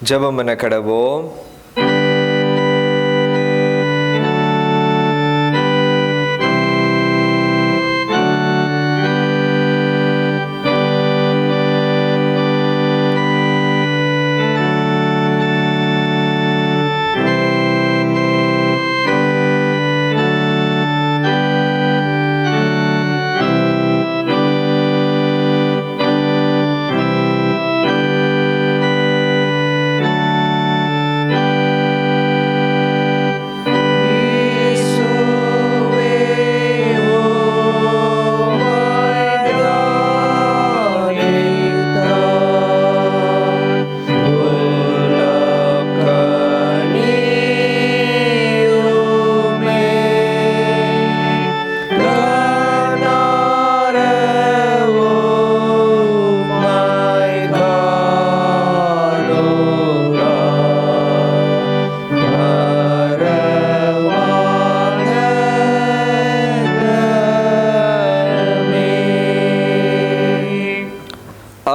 ஜெபம் பண்ண கடவோம்.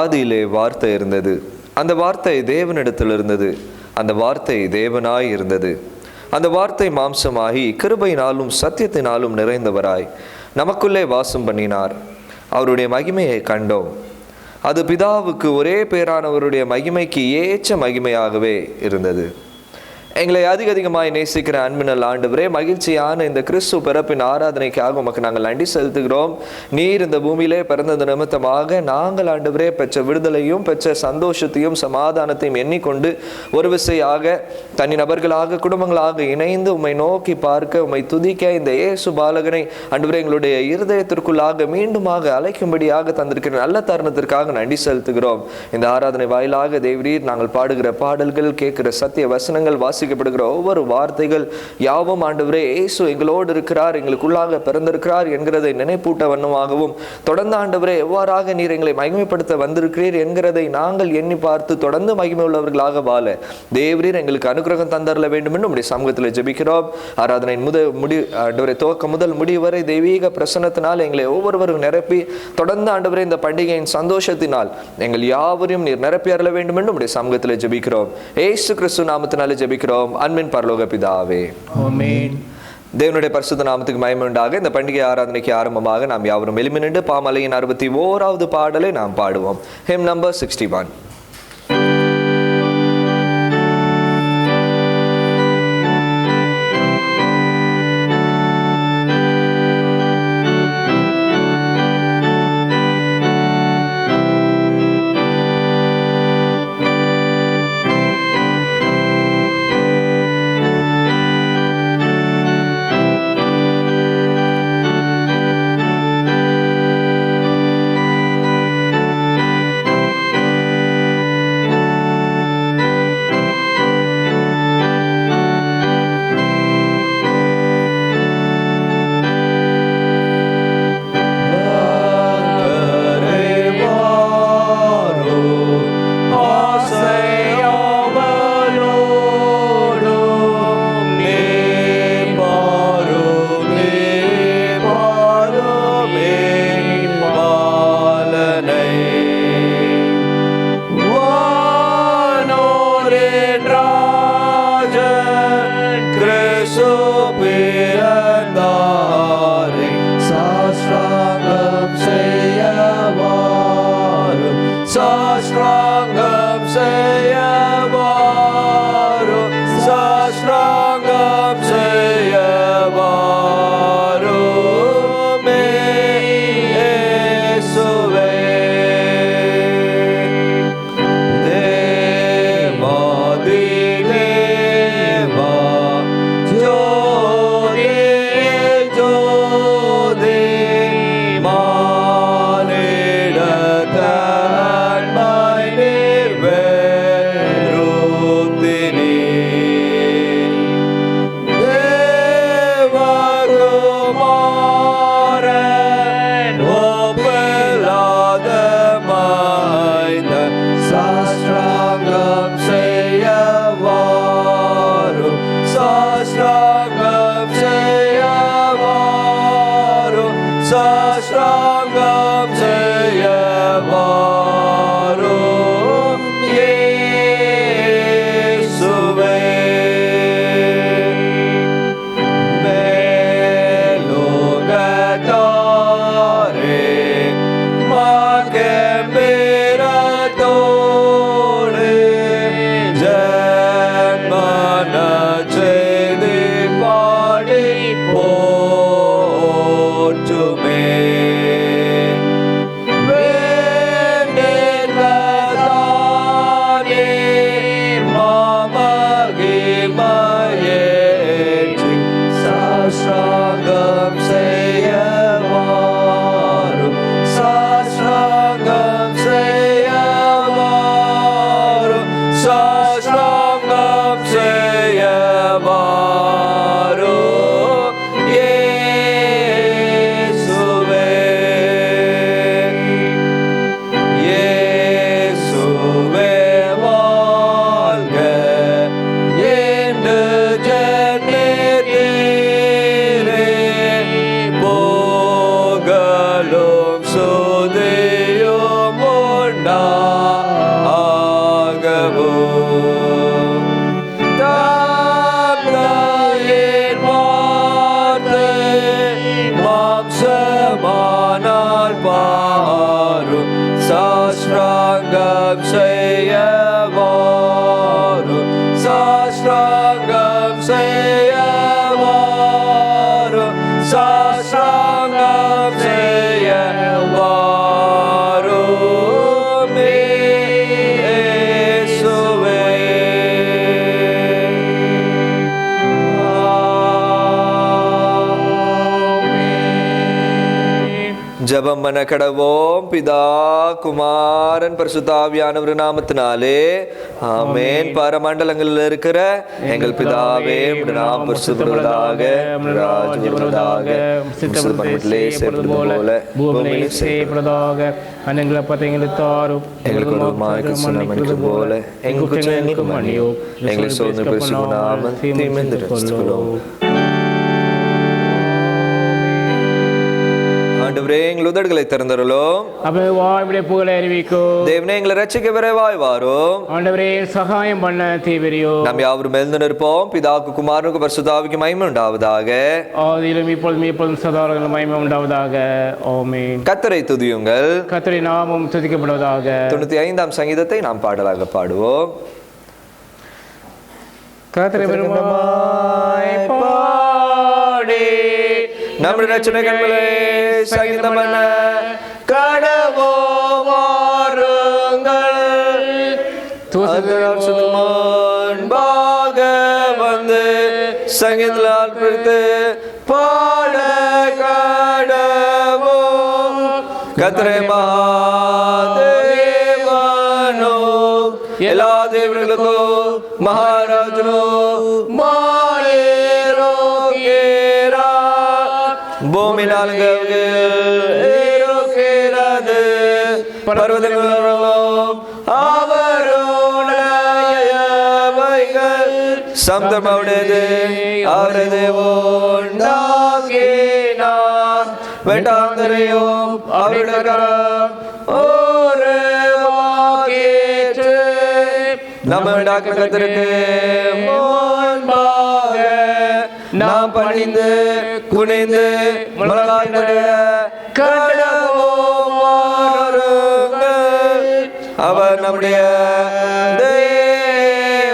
ஆதியிலே வார்த்தை இருந்தது, அந்த வார்த்தை தேவனிடத்தில் இருந்தது, அந்த வார்த்தை தேவனாய் இருந்தது. அந்த வார்த்தை மாம்சமாகி கிருபையினாலும் சத்தியத்தினாலும் நிறைந்தவராய் நமக்குள்ளே வாசம் பண்ணினார். அவருடைய மகிமையை கண்டோம். அது பிதாவுக்கு ஒரே பேரானவருடைய மகிமைக்கு ஏற்ற மகிமையாகவே இருந்தது. எங்களை அதிகமாய் நேசிக்கிற அன்பினல் ஆண்டவரே, மகிழ்ச்சியான இந்த கிறிஸ்து பிறப்பின் ஆராதனைக்காக உமக்கு நாங்கள் நன்றி செலுத்துகிறோம். நீர் இந்த பூமியிலே பிறந்தது நிமித்தமாக நாங்கள் ஆண்டவரே பெற்ற விடுதலையும் பெற்ற சந்தோஷத்தையும் சமாதானத்தையும் எண்ணிக்கொண்டு ஒரு விசையாக தனிநபர்களாக குடும்பங்களாக இணைந்து உம்மை நோக்கி பார்க்க உம்மை துதிக்க இந்த இயேசு பாலகனை ஆண்டவரே எங்களுடைய இருதயத்திற்குள்ளாக மீண்டுமாக அழைக்கும்படியாக தந்திருக்கிற நல்ல தருணத்திற்காக நன்றி செலுத்துகிறோம். இந்த ஆராதனை வாயிலாக தேவரீர் நாங்கள் பாடுகிற பாடல்கள், கேட்கிற சத்திய வசனங்கள், வாசிக்கப்படுகிற ஒவ்வொரு வார்த்தைகள் யாவும் ஆண்டவரே இயேசு எங்களோடு இருக்கிறார், எங்களுக்குள்ளாக பிறந்திருக்கிறார் என்கிறதை நினைப்பூட்ட வண்ணமாகவும், தொடர்ந்து ஆண்டவரே எவ்வாறாக நீர் எங்களை மகிமைப்படுத்த வந்திருக்கிறீர் என்கிறதை நாங்கள் எண்ணி பார்த்து தொடர்ந்து மகிமை உள்ளவர்களாக வாழ தேவரீர் எங்களுக்கு அனுகிரகம் தந்தரல வேண்டும் என்று நம்முடைய சமூகத்தில் ஜெபிக்கிறோம். ஆராதனை ஆண்டவரை துவக்கம் முதல் முடிவு வரை தெய்வீக பிரசன்னத்தினால் எங்களை ஒவ்வொருவரும் நிரப்பி தொடர்ந்து ஆண்டவரே இந்த பண்டிகையின் சந்தோஷத்தினால் எங்கள் யாவரையும் நீர் நிரப்பி அருள வேண்டும் என்று நம்முடைய சமூகத்தில் ஜெபிக்கிறோம். இயேசு கிறிஸ்து நாமத்தினாலே ஜெபிக்கிறோம். அன்பின் பரலோக பிதாவே, ஆமென். தேவனுடைய பரிசுத்த நாமத்துக்கு மகிமை உண்டாக. இந்த பண்டிகை ஆராதனைக்கு ஆரம்பமாக நாம் யாவரும் எழும்பி நின்று பாமாலையின் 61வது பாடலை நாம் பாடுவோம். Him number 61. பாரும் சாஸ்திராங்கம் செய்ய வாரும் சாஸ்திராங்கம் செய்ய வாரும் சாஸ்திராங்கம் செய்ய வாரும் இயேசுவே. ஜெபம் பண்ண கடவோம். பிதா குமாரன் பரிசுத்தாவியானவர் நாமத்தினாலே ஆமென். பரமண்டலங்களில் இருக்கிற எங்கள் பிதாவே, உம்முடைய நாமம் பரிசுத்தப்படுவதாக, உம்முடைய ராஜ்யம் வருவதாக, சித்தப்பட்டதிலே செய்வது போல பூமியிலே செய்யப்படுவதாக. அன்னைகளை பார்த்து எங்களுக்கு தாரும், எங்களுக்கு மன்னிப்பது போல எங்களுக்கு மன்னியும், எங்களை சோதனை பரிசுத்தமாமல் தீமையிலிருந்து ரட்சித்துக்கொள்ளும். ஆண்டவரே, எங்கள் உதடுகளை திறந்தருளும். வாய்விடைய புகழை அறிவிக்கும். தேவனே, எங்களை ரட்சிக்க விரைவாய் வாரும். ஆண்டவரே, சகாயம் பண்ண தீவிரியோ. நாம் யாவரும் எழுந்து நிற்போம். பிதாவுக்கு குமாரனுக்கு பரிசுத்தாவிக்கு மகிமை உண்டாவதாக. ஆதியிலும் இப்பொழுதும் எப்பொழுதும் சதா மகிமை உண்டாவதாக. ஆமென். கர்த்தரை துதியுங்கள். கர்த்தரின் நாமம் துதிக்கப்படுவதாக. 95ஆம் சங்கீதத்தை நாம் பாடலாக பாடுவோம். கர்த்தரை பெருமாய் பாடி நம்முடைய ரட்சணை கண்களை சங்கீதம் பண்ண கடவோ வாருங்கள். முன்பாக வந்து சங்கீதத்தால் பிடித்து பாட கடவோ. கர்த்தரே மகாதேவனோ, எல்லா தேவர்களுக்கோ மகாராஜனோ மாரேரோ கேரா. பூமி நாளுங்கிறது பர்வதங்களும் அவருடையவைகள் சந்தமவுடையது. அவரது உண்டாக்கினார் வெட்டாந்தரையும் அவருடைய கரம் ஒரு வாக்கேற்று. நம்ம உண்டாக்கின கர்த்தருக்கு முன்பாக நாம் பணிந்து குனிந்து முழங்கால் கடவோம் வாருங்கள். அவர் நம்முடைய தேவன்,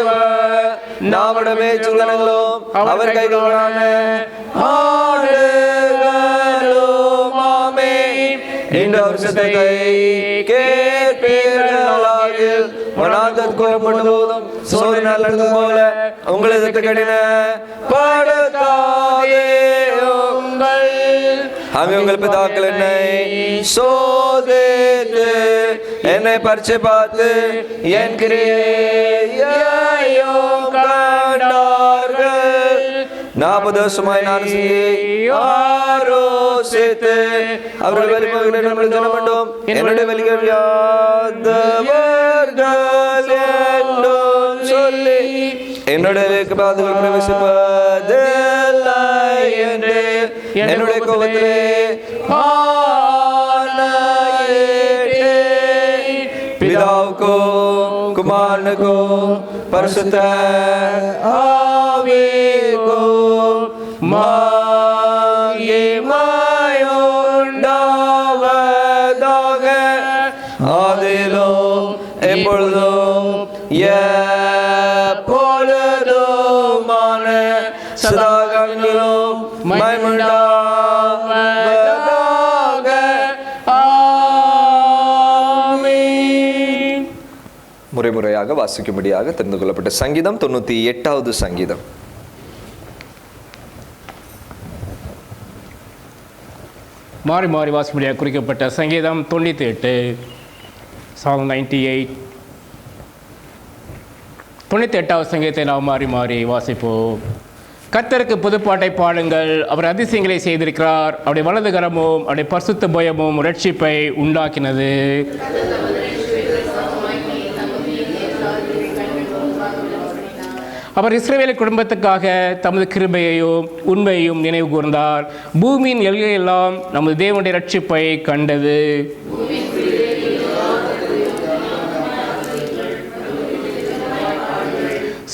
நம்முடைய மேய்ச்சல்களும் அவர் கைகளான ஆடுகளும் ஆமென். இந்த வருஷத்தை கேட்பீர்களாகில் வனாந்தரத்தில் கூறப்படும் போதும் சோதனை நடந்தது போல உங்களை எதிர்த்து கடின படுத்தாதேயுங்கள். அங்கே உங்கள் பிதாக்கள் என்னை சோதித்து என்னை பரிச்சை பார்த்து என் கிரியையையும் கண்டார்கள். 40 வருஷமாய் நான் ஆரோசித்து அவர்கள் வெளிமகளை நம்மளை ஜனம் வேண்டும். என்னுடைய வெளிகள் யாதவர்கள் என்றும் சொல்லி என்னுடைய பாதுகள் பிரவேசிப்பதில்லை என்று என்னுடைய கோபத்திலே பிதாவுக்கும் குமாரனுக்கும் பரிசுத்த ஆவிக்கும் மகிமையுண்டாவதாக. ஆதியிலும் எப்பொழுதும் எப்பொழுதுமான சதா காலங்களிலும் மகிமையுண்டாவதாக. ஆமென். முறைமுறையாக வாசிக்கும்படியாக தெரிந்து கொள்ளப்பட்ட சங்கீதம் 98வது சங்கீதம். மாறி மாறி வாசிப்படியாக குறிக்கப்பட்ட சங்கீதம் 98. Psalm 98. 98வது சங்கீதத்தை நாம் மாறி மாறி வாசிப்போம். கர்த்தருக்கு புதுப்பாட்டை பாடுங்கள், அவர் அதிசயங்களை செய்திருக்கிறார். அவருடைய வலது கரமும் அவருடைய பரிசுத்த பயமும் ரட்சிப்பை உண்டாக்கினது. அவர் இஸ்ரவேல் குடும்பத்துக்காக தமது கிருபையையும் உண்மையையும் நினைவு கூர்ந்தார். பூமியின் எல்லையெல்லாம் நமது தேவனுடைய ரட்சிப்பை கண்டது.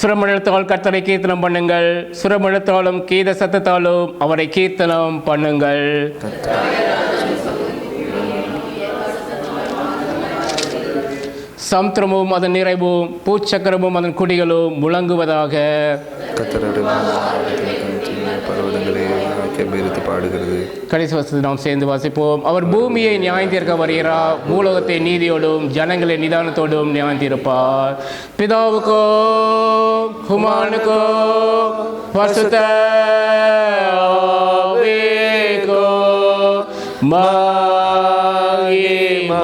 சுரமழத்தால் கர்த்தரை கீர்த்தனம் பண்ணுங்கள், சுரமழத்தாலும் கீத சத்தத்தாலும் அவரை கீர்த்தனம் பண்ணுங்கள். சமுத்திரமும் அதன் நிறைவும் பூச்சக்கரமும் அதன் குடிகளும் முழங்குவதாக. பர்வதங்களே கெம்பீரித்து பாடுகிறது. கடைசி வசனத்தை நாம் சேர்ந்து வாசிப்போம். அவர் பூமியை நியாயந்தீர்க்க வருகிறார், பூலோகத்தை நீதியோடும் ஜனங்களை நிதானத்தோடும் நியாயந்தீர்ப்பார். பிதாவுக்கோ குமாரனுக்கோ பரிசுத்த ஆவிக்கோ மகிமை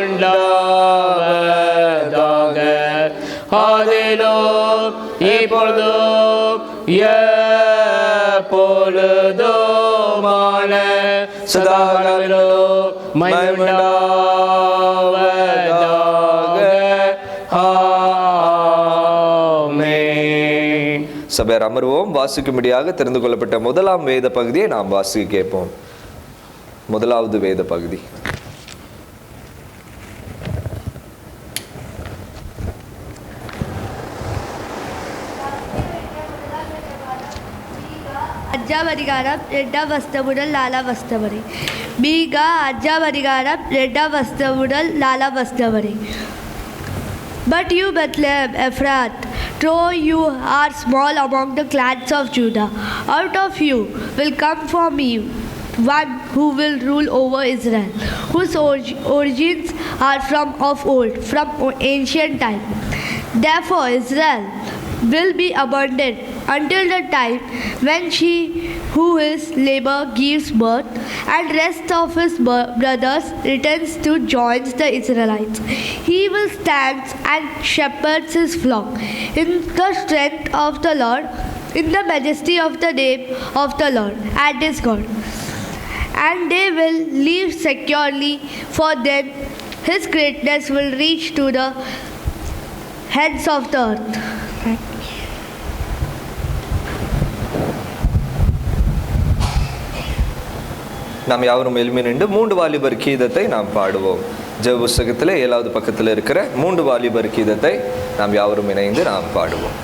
உண்டாவதாக. அதிலும் இப்பொழுதும் எப்பொழுதுமான சதாகாலங்களிலும் மகிமை உண்டாவதாக. ஆமென். சபையார் அமர்வோம். வாசிக்கும்படியாக தெரிந்து கொள்ளப்பட்ட முதலாம் வேத பகுதியை நாம் வாசிக்க கேட்போம். முதலாவது வேத பகுதி. అజ్జావరిగారం రెండవ వస్తముడల్ లాలా వస్తవరి మీగా అజ్జావరిగారం రెండవ వస్తముడల్ లాలా వస్తవరి. But you, Bethlehem Ephrath, though you are small among the clans of Judah, out of you will come for me one who will rule over Israel, whose origins are from of old, from ancient time. Therefore Israel will be abundant until the time when she who is labor gives birth, and rest of his brothers returns to join the Israelites. He will stand and shepherds his flock in the strength of the Lord, in the majesty of the name of the Lord and his God. And they will live securely, for them his greatness will reach to the heads of the earth. நாம் யாவரும் எழுமி நின்று 3 வாலிபர் கீதத்தை நாம் பாடுவோம். ஜெப புஸ்தகத்திலே 7வது பக்கத்தில் இருக்கிற 3 வாலிபர் கீதத்தை நாம் யாவரும் இணைந்து நாம் பாடுவோம்.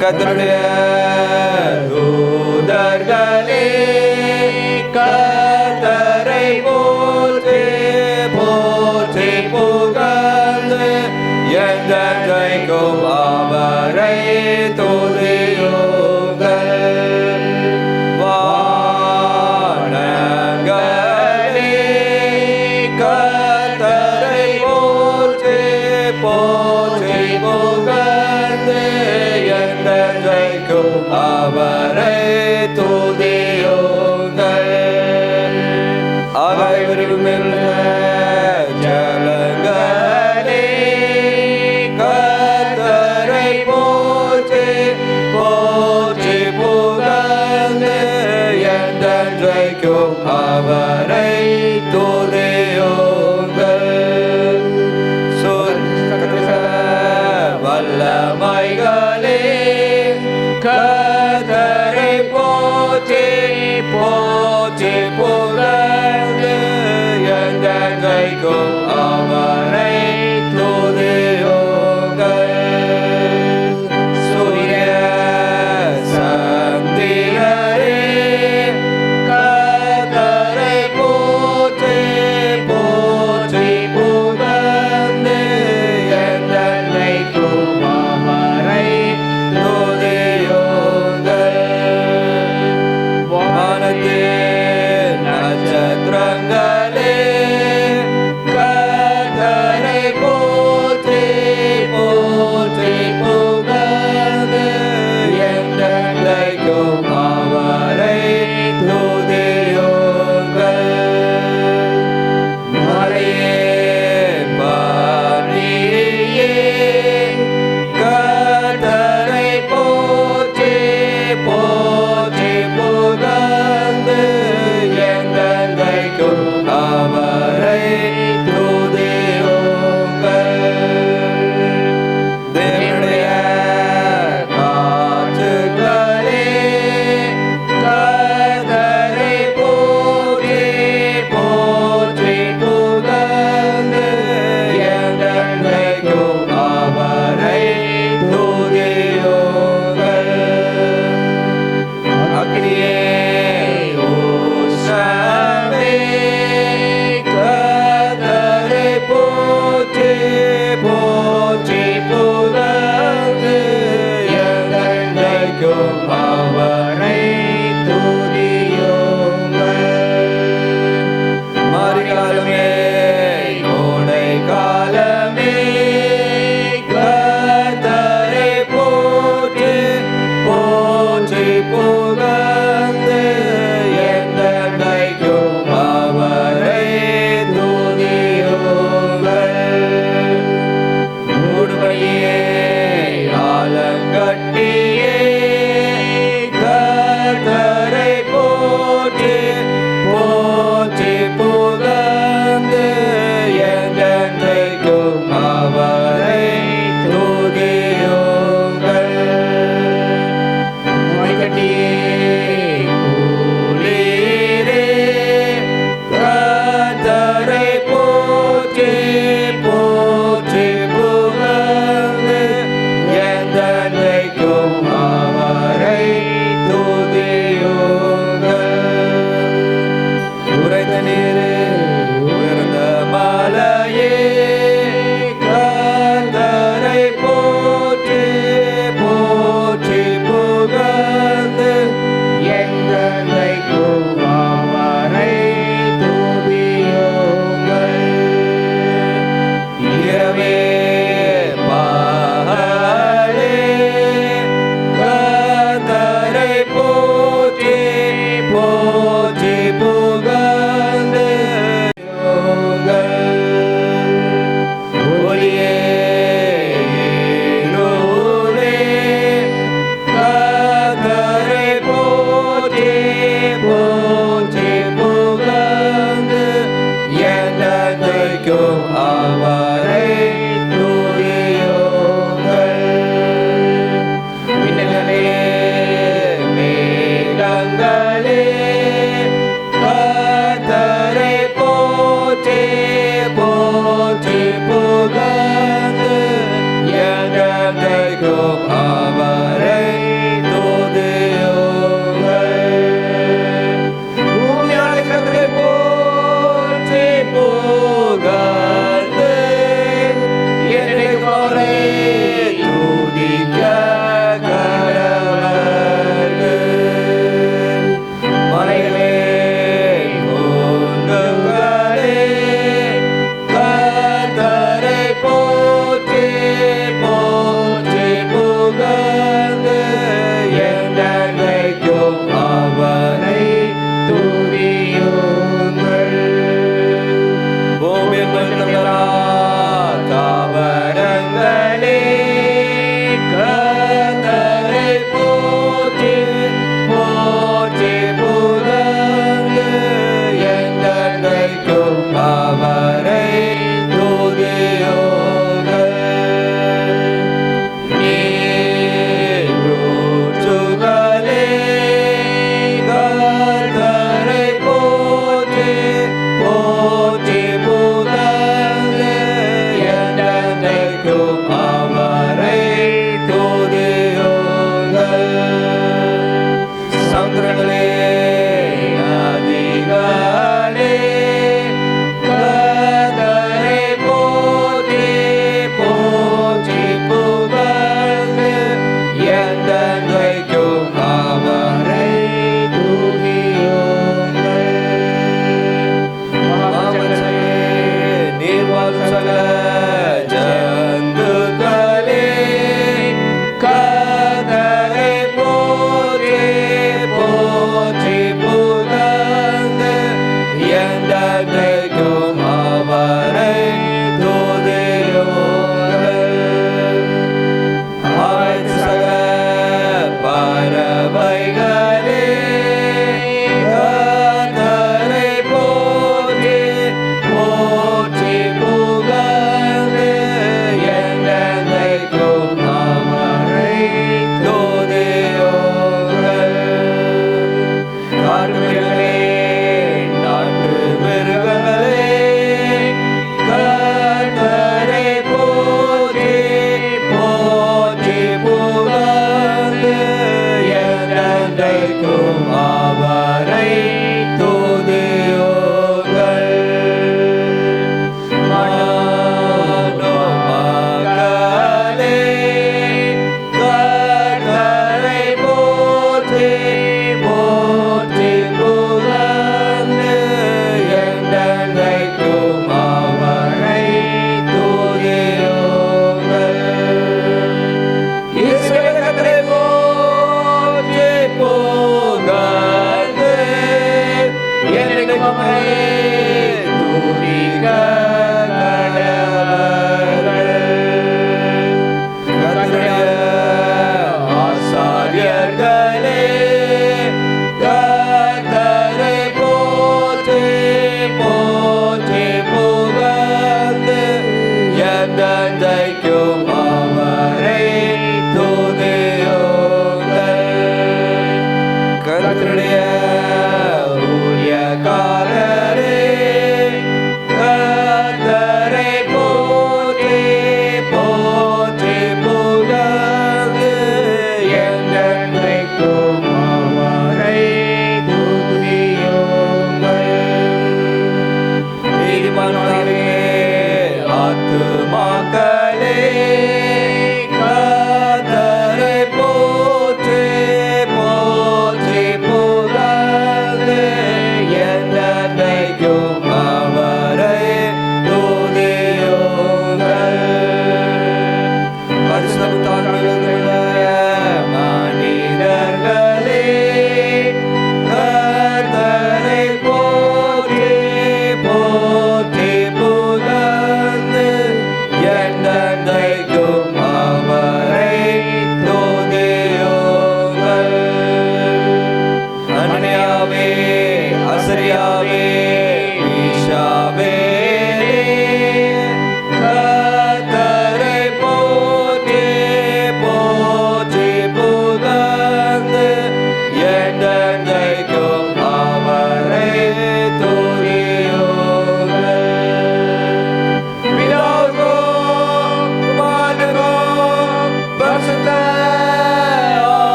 கர்த்தருடைய தூதர்களே கர்த்தரை போற்றி போற்றி புகழ்ந்து என்றென்றைக்கும் அவரை துதியுங்கள். வானங்களே கர்த்தரை போற்றி போற்றி புகழ்ந்து என்றென்றைக்கும் அவரை துதியுங்கள். அனைவருமில்ல ஜலங்களே கர்த்தரை போற்றி போற்றி புகழ்ந்து என்றென்றைக்கும் அவரை துதியுங்கள். வல்லமைகளே கர்த்தரை போற்றி போற்றி புகழ்ந்து என்றென்றைக்கும் அவரை துதியுங்கள். சூரிய சந்திரரே கர்த்தரை போற்றி போற்றி புகழ்ந்து என்றென்றைக்கும் அவரை துதியுங்கள். வானத்தின் நட்சத்திரங்களே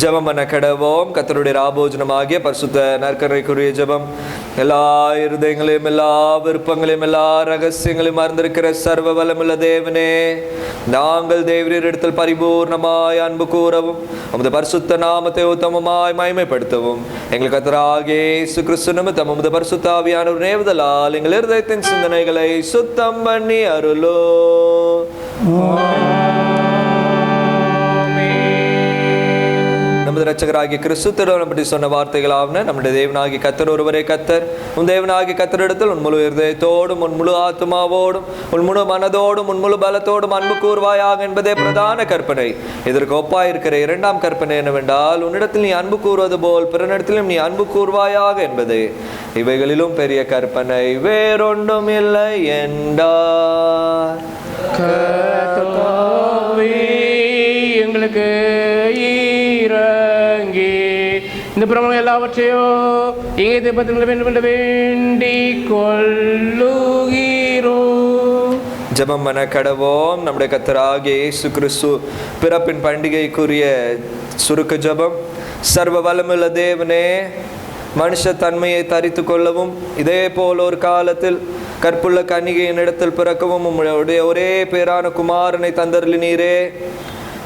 ஜெபம் பண்ண கடவோம். கர்த்தருடைய ராபோஜனமாகிய பரிசுத்த நற்கருணைக்குரிய ஜெபம் எல்லா இருதயங்களையும், எல்லா விருப்பங்களையும், எல்லா ரகசியங்களையும் அறிந்திருக்கிற சர்வ வல்லமுள்ள தேவனே, நாங்கள் தேவரீரிடத்தில் பரிபூர்ணமாய் அன்பு கூறவும் உமது பரிசுத்த நாமத்தை உத்தமமாய் மகிமைப்படுத்தவும் எங்கள் கர்த்தராகிய இயேசு கிறிஸ்து நிமித்தம் உமது பரிசுத்த ஆவியானவர் நேவுதலால் எங்கள் இருதயத்தின் சிந்தனைகளை சுத்தம் பண்ணி அருளோ. நமது இரட்சகராகிய கிறிஸ்து திருவனம் பற்றி சொன்ன வார்த்தைகளாவன, நம்முடைய தேவனாகிய கர்த்தர் ஒருவரே கர்த்தர். உன் தேவனாகிய கர்த்தரிடத்தில் உன் முழு இருதயத்தோடும், உன் முழு ஆத்மாவோடும், உன் முழு மனதோடும், உன் முழு பலத்தோடும் அன்பு கூர்வாயாக என்பதே பிரதான கற்பனை. இதற்கு ஒப்பாயிருக்கிற இரண்டாம் கற்பனை என்னவென்றால், உன்னிடத்தில் நீ அன்பு கூறுவது போல் பிறனிடத்திலும் நீ அன்பு கூர்வாயாக என்பதே. இவைகளிலும் பெரிய கற்பனை வேறொன்றும் இல்லை என்றார். எங்களுக்கு இறங்கி இந்த பிரபலம் எல்லாவற்றையும் இங்கே வேண்டும் என்று வேண்டிக் கொள்ளுகிறோம். ஜெபம் பண்ண கடவோம். நம்முடைய கர்த்தராகிய இயேசு கிறிஸ்து பிறப்பின் பண்டிகைக்குரிய சுருக்க ஜெபம். சர்வ வல்லமுள்ள தேவனே, மனுஷ தன்மையை தரித்து கொள்ளவும் இதே போல் ஒரு காலத்தில் கற்புள்ள கன்னிகையின் இடத்தில் பிறக்கவும் உம்முடைய ஒரே பேரான குமாரனை தந்தருளினீரே.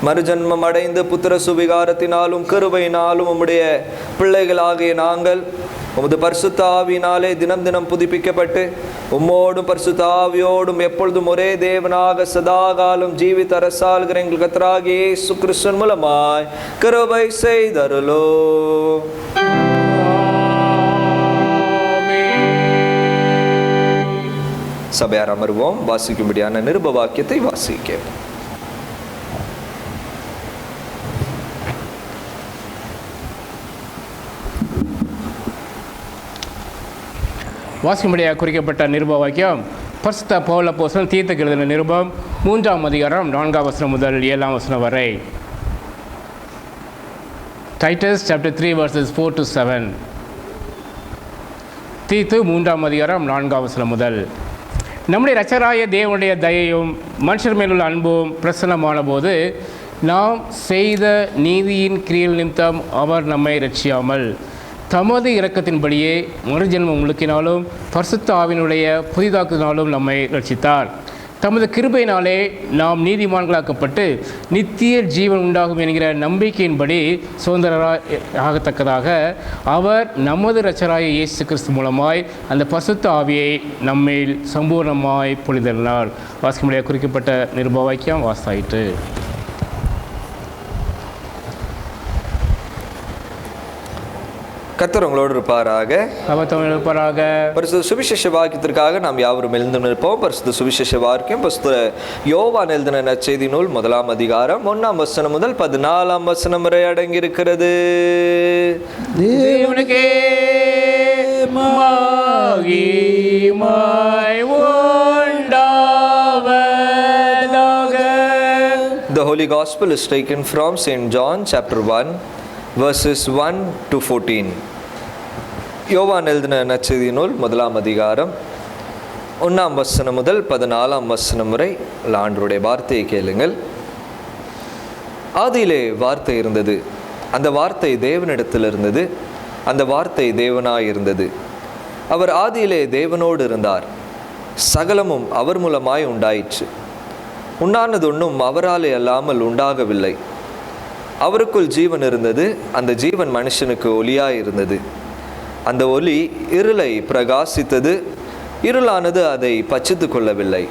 மறுஜன்மம் அடைந்து புத்திர சுவிகாரத்தினாலும் கிருபையினாலும் உம்முடைய பிள்ளைகளாகிய நாங்கள் உமது பரிசுத்த ஆவியினாலே தினம் தினம் புதுப்பிக்கப்பட்டு உம்மோடும் பரிசுத்த ஆவியோடும் எப்பொழுதும் ஒரே தேவனாக சதாகாலம் ஜீவித்த அரசாளுகிற எங்கள் கர்த்தராகிய இயேசு கிறிஸ்து மூலமாய் கிருபை செய்தருளோ. சபையார் அமர்வோம். வாசிக்கும்படியான நிருப வாக்கியத்தை வாசிக்க. வாசிக்கும்படியாக குறிக்கப்பட்ட நிருப வாக்கியம் பரிசுத்த பவுல் அப்போஸ்தலன் தீத்துக்கு எழுதின நிருபம் 3ஆம் அதிகாரம் 4ஆம் வசனம் முதல் 7ஆம் வசனம் வரை. Titus chapter 3 verses 4 to 7. தீத்து 3ஆம் அதிகாரம் 4ஆம் வசனம் முதல். நம்முடைய இரட்சகராகிய தேவனுடைய தயையும் மனுஷர் மேலுள்ள அன்பும் பிரசன்னமான போது நாம் செய்த நீதியின் கிரியைகள் நிமித்தம் அவர் நம்மை இரட்சியாமல் தமது இரக்கத்தின்படியே மறுஜென்மம் முழுக்கினாலும் பரிசுத்த ஆவியினுடைய புதிதாக்குதலினாலும் நம்மை ரட்சித்தார். தமது கிருபையினாலே நாம் நீதிமான்களாக்கப்பட்டு நித்திய ஜீவன் உண்டாகும் என்கிற நம்பிக்கையின்படி சுதந்திரராகத்தக்கதாக அவர் நமது இரட்சகராகிய இயேசு கிறிஸ்து மூலமாய் அந்த பரிசுத்த ஆவியை நம்மேல் சம்பூர்ணமாய் பொழிதலினார். வாசிக்கும்படியாக குறிக்கப்பட்ட நிருப வாக்கியம் வாசாயிற்று. கர்த்தர் உங்களோடு இருப்பாராக. பரிசுத்த சுவிசேஷ வாக்கியத்திற்காக நாம் யாவரும் எழுந்து நிற்போம். பரிசுத்த சுவிசேஷ வாக்கியம் பரிசுத்த யோவான் எழுதின நற்செய்தி நூல் 1ஆம் அதிகாரம் 1ஆம் வசனம் முதல் 14ஆம் வசனம் வரை அடங்கி இருக்கிறது. தேவனுக்கே மகிமை உண்டாவதாக. The Holy Gospel is taken from St. John chapter 1 verses 1 to 14. யோவான் எழுதின நற்செய்தி நூல் 1ஆம் அதிகாரம் 1ஆம் வசனம் முதல் 14ஆம் வசனம் வரை ஆண்டவருடைய வார்த்தையை கேளுங்கள். ஆதியிலே வார்த்தை இருந்தது, அந்த வார்த்தை தேவனிடத்தில் இருந்தது, அந்த வார்த்தை தேவனாய் இருந்தது. அவர் ஆதியிலே தேவனோடு இருந்தார். சகலமும் அவர் மூலமாய் உண்டாயிற்று. உண்டானது ஒன்றும் அவராலே அல்லாமல் உண்டாகவில்லை. அவருக்குள் ஜீவன் இருந்தது, அந்த ஜீவன் மனுஷனுக்கு ஒளியாய் இருந்தது. அந்த ஒளி இருளை பிரகாசித்தது, இருளானது அதை பச்சித்து கொள்ளவில்லை.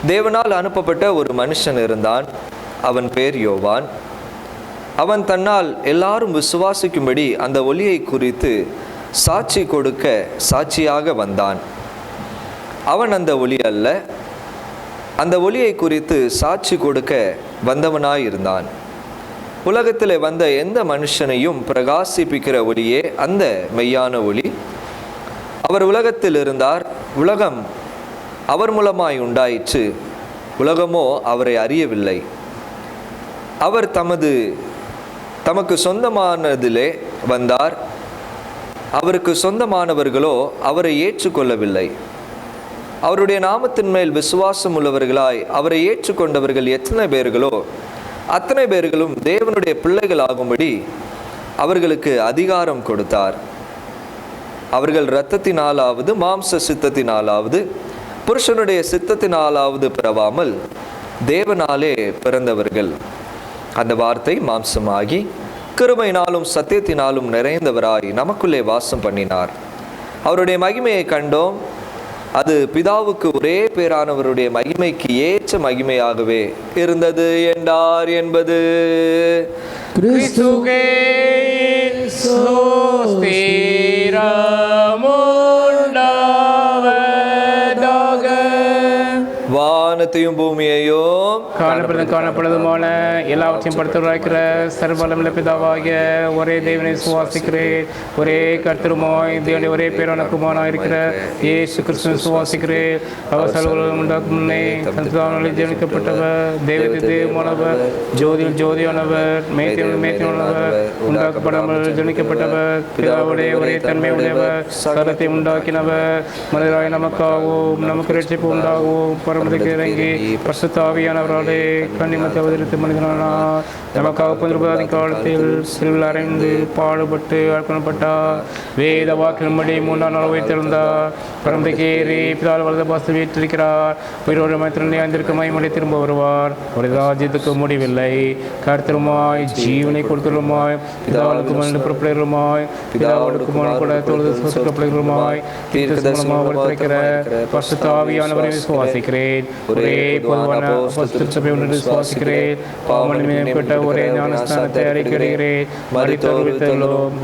தேவனால் அனுப்பப்பட்ட ஒரு மனுஷன் இருந்தான், அவன் பேர் யோவான். அவன் தன்னால் எல்லாரும் விசுவாசிக்கும்படி அந்த ஒளியை குறித்து சாட்சி கொடுக்க சாட்சியாக வந்தான். அவன் அந்த ஒளி அல்ல, அந்த ஒளியை குறித்து சாட்சி கொடுக்க வந்தவனாயிருந்தான். உலகத்தில் வந்த எந்த மனுஷனையும் பிரகாசிப்பிக்கிற ஒளியே அந்த மெய்யான ஒளி. அவர் உலகத்தில் இருந்தார், உலகம் அவர் மூலமாய் உண்டாயிற்று, உலகமோ அவரை அறியவில்லை. அவர் தமக்கு சொந்தமானதிலே வந்தார், அவருக்கு சொந்தமானவர்களோ அவரை ஏற்றுக்கொள்ளவில்லை. அவருடைய நாமத்தின் மேல் விசுவாசம் உள்ளவர்களாய் அவரை ஏற்றுக்கொண்டவர்கள் எத்தனை பேர்களோ அத்தனை பேர்களும் தேவனுடைய பிள்ளைகள் ஆகும்படி அவர்களுக்கு அதிகாரம் கொடுத்தார். அவர்கள் இரத்தத்தினாலாவது மாம்ச சித்தத்தினாலாவது புருஷனுடைய சித்தத்தினாலாவது பிறவாமல் தேவனாலே பிறந்தவர்கள். அந்த வார்த்தை மாம்சமாகி கிருபையினாலும் சத்தியத்தினாலும் நிறைந்தவராய் நமக்குள்ளே வாசம் பண்ணினார். அவருடைய மகிமையை கண்டோம். அது பிதாவுக்கு ஒரே பேரானவருடைய மகிமைக்கு ஏற்ற மகிமையாகவே இருந்தது என்றார் என்பது கிறிஸ்துவே வானத்தையும் பூமியையும் காணப்படுதுமான எல்லாவற்றையும் படுத்துரைக்கிற சர்வலமுள்ள பிதாவாகிய ஒரே தேவனை சுவாசிக்கிறேன். ஒரே கர்த்தருமாய் தேவனுடைய ஒரே பேரானக்குமானாய் இருக்கிற இயேசு கிறிஸ்துவை சுவாசிக்கிறேன். அவர் சர்வலமும் உண்டாக்கும் முன்னே தன்னுடைய ஜனிக்கப்பட்டவர், தேவனுடைய தேவமானவர், ஜோதியில் ஜோதியானவர், மேய்த்தியானவர், உண்டாக்கப்படாமல் ஜனிக்கப்பட்டவர், பிதாவுடைய ஒரே தன்மை உடையவர், சகலத்தை உண்டாக்கினவர், மனிதராய் நமக்காகவும் நமக்கு ரட்சிப்பு உண்டாகவும் பரமதிக்கு இறங்கி பரிசுத்தாவியானவராலே கன்னிமத்தை அவதரித்து மனிதனானார். நமக்காக புனித காலத்தில் சிலுவையில் அறைந்து பாடுபட்டு அர்ப்பணப்பட்டார். வேத வாக்கின்படி 3ஆம் நாள் உயிர்த்தெழுந்தார். பரமதிக்கு ஏறி பிதாவில் வலது பாசத்தில் வீற்றிருக்கிறார். உயிரோடு மத்திரனை அந்திருக்க மகிமையோடு திரும்ப வருவார். அவரது ராஜ்யத்துக்கு முடிவில்லை. கர்த்தருமாய் ஜீவனை கொடுக்கிறதுமாய் பிதாவுக்கு மனித புறப்படுகிறதுமாய் பிதாவோடு கூட தொழுது சுத்தப்படுகிறதுமாய் தீர்க்கதரிசனமாக பரிசுத்தாவியானவரை விசுவாசிக்கிறேன். ஒரே பொதுவான அப்போஸ்தலர் சபை ஒன்றை விசுவாசிக்கிறேன். பாவமன்னிக்கப்பட்ட ஒரே ஞானஸ்நானத்தை அறிக்கையிடுகிறேன். மரித்தோர் உயிர்த்தெழும்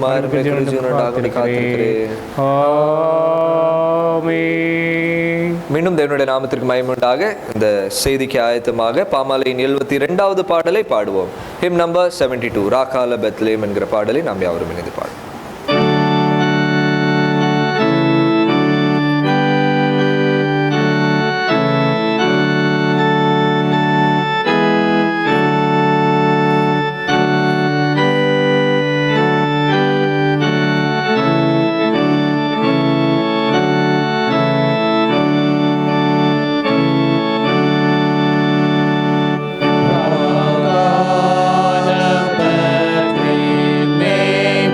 மீண்டும் தேவனுடைய நாமத்திற்கு மகிமை உண்டாக. இந்த செய்திக்கு ஆயத்தமாக பாமாலையின் 72வது பாடலை பாடுவோம். ஹிம் நம்பர் 72, ராக்கால பெத்லேம் என்கிற பாடலை நாம் யாவரும் இணைந்து பாடுவோம்.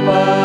Bye.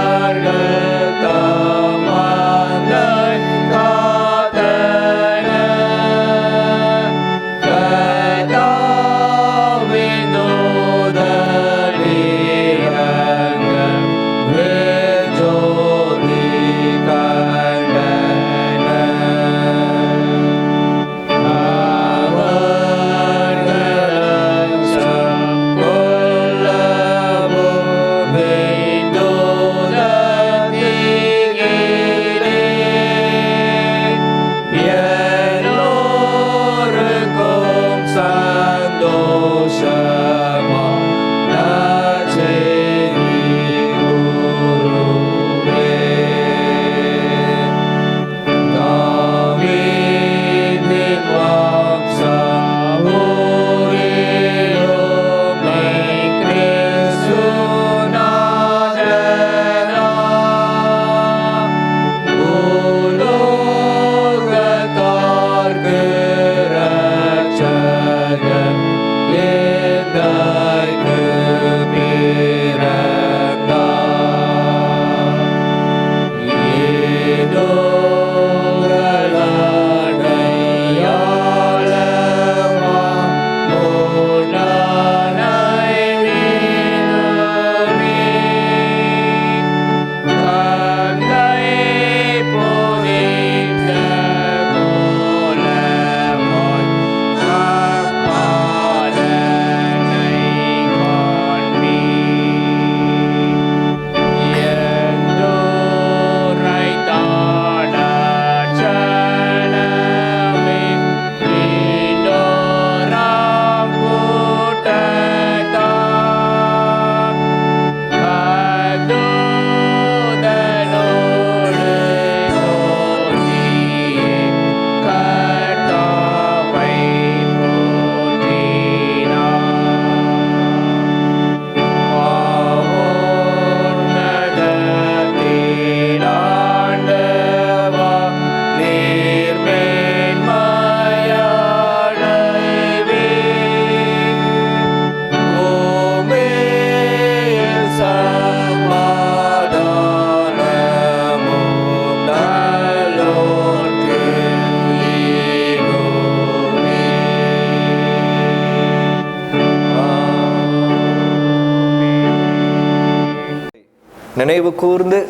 நினைவு கூர்ந்து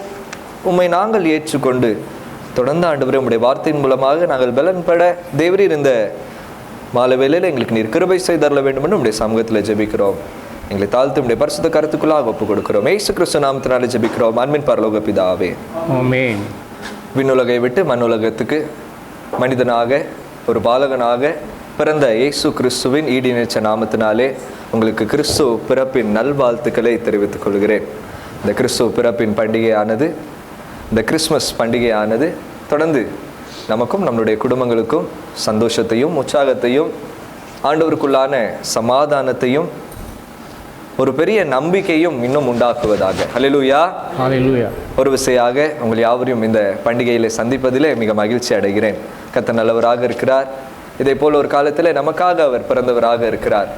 உம்மை நாங்கள் ஏற்றுக்கொண்டு தொடர்ந்து ஆண்டவரே உம்முடைய வார்த்தையின் மூலமாக நாங்கள் பலன் பெற தேவரீர் இந்த மாலை வேளையில் எங்களுக்கு நீர் கிருபை செய்தரல வேண்டும் என்று உம்முடைய சமூகத்தில் ஜெபிக்கிறோம். எங்களை தாழ்த்து உம்முடைய பரிசுத்த கருத்துக்குள்ளாக ஒப்புக் கொடுக்கிறோம். இயேசு கிறிஸ்து நாமத்தினாலே ஜெபிக்கிறோம் அன்பின் பரலோக பிதாவே. ஆமென். விண்ணுலகை விட்டு மண்ணுலகத்துக்கு மனிதனாக ஒரு பாலகனாக பிறந்த இயேசு கிறிஸ்துவின் ஈடிணைச்ச நாமத்தினாலே உங்களுக்கு கிறிஸ்து பிறப்பின் நல்வாழ்த்துக்களை தெரிவித்துக் கொள்கிறேன். இந்த கிறிஸ்து பிறப்பின் பண்டிகையானது, இந்த கிறிஸ்மஸ் பண்டிகையானது தொடர்ந்து நமக்கும் நம்மளுடைய குடும்பங்களுக்கும் சந்தோஷத்தையும் உற்சாகத்தையும் ஆண்டவருக்குள்ளான சமாதானத்தையும் ஒரு பெரிய நம்பிக்கையும் இன்னும் உண்டாக்குவதாக. ஹல்லேலூயா. ஹல்லேலூயா. ஒரு விசையாக உங்கள் யாவரையும் இந்த பண்டிகையில் சந்திப்பதிலே மிக மகிழ்ச்சி அடைகிறேன். கர்த்தர் நல்லவராக இருக்கிறார். இதே போல் ஒரு காலத்தில் நமக்காக அவர் பிறந்தவராக இருக்கிறார்.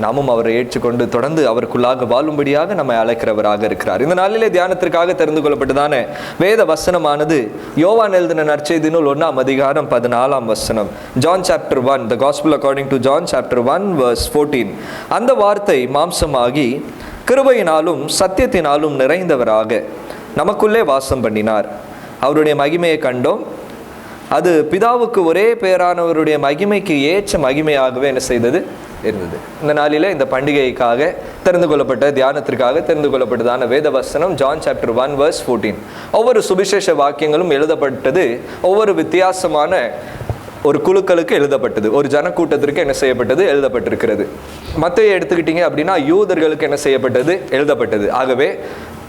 நாமும் அவரை ஏற்றுக்கொண்டு தொடர்ந்து அவருக்குள்ளாக வாழும்படியாக நம்மை அழைக்கிறவராக இருக்கிறார். இந்த நாளிலே தியானத்திற்காக தெரிந்து கொள்ளப்பட்டதான வேத வசனமானது யோவான் எழுதின நற்செய்தி நூல் 1ஆம் அதிகாரம் 14ஆம் வசனம். John chapter 1, the gospel according to John chapter 1 verse 14. அந்த வார்த்தை மாம்சமாகி கிருபையினாலும் சத்தியத்தினாலும் நிறைந்தவராக நமக்குள்ளே வாசம் பண்ணினார். அவருடைய மகிமையை கண்டோம். அது பிதாவுக்கு ஒரே பேரானவருடைய மகிமைக்கு ஏற்ற மகிமையாகவே என்ன செய்தது இருந்தது. இந்த நாளிலே இந்த பண்டிகைக்காக தெரிந்து கொள்ளப்பட்ட தியானத்திற்காக தெரிந்து கொள்ளப்பட்டதான வேத வசனம் ஜான் சாப்டர் 1 verse 14. ஒவ்வொரு சுவிசேஷ வாக்கியங்களும் எழுதப்பட்டது ஒவ்வொரு வித்தியாசமான ஒரு குழுக்களுக்கு எழுதப்பட்டது, ஒரு ஜனக்கூட்டத்திற்கு என்ன செய்யப்பட்டது எழுதப்பட்டிருக்கிறது. மத்தேயை எடுத்துக்கிட்டீங்க அப்படின்னா யூதர்களுக்கு என்ன செய்யப்பட்டது எழுதப்பட்டது. ஆகவே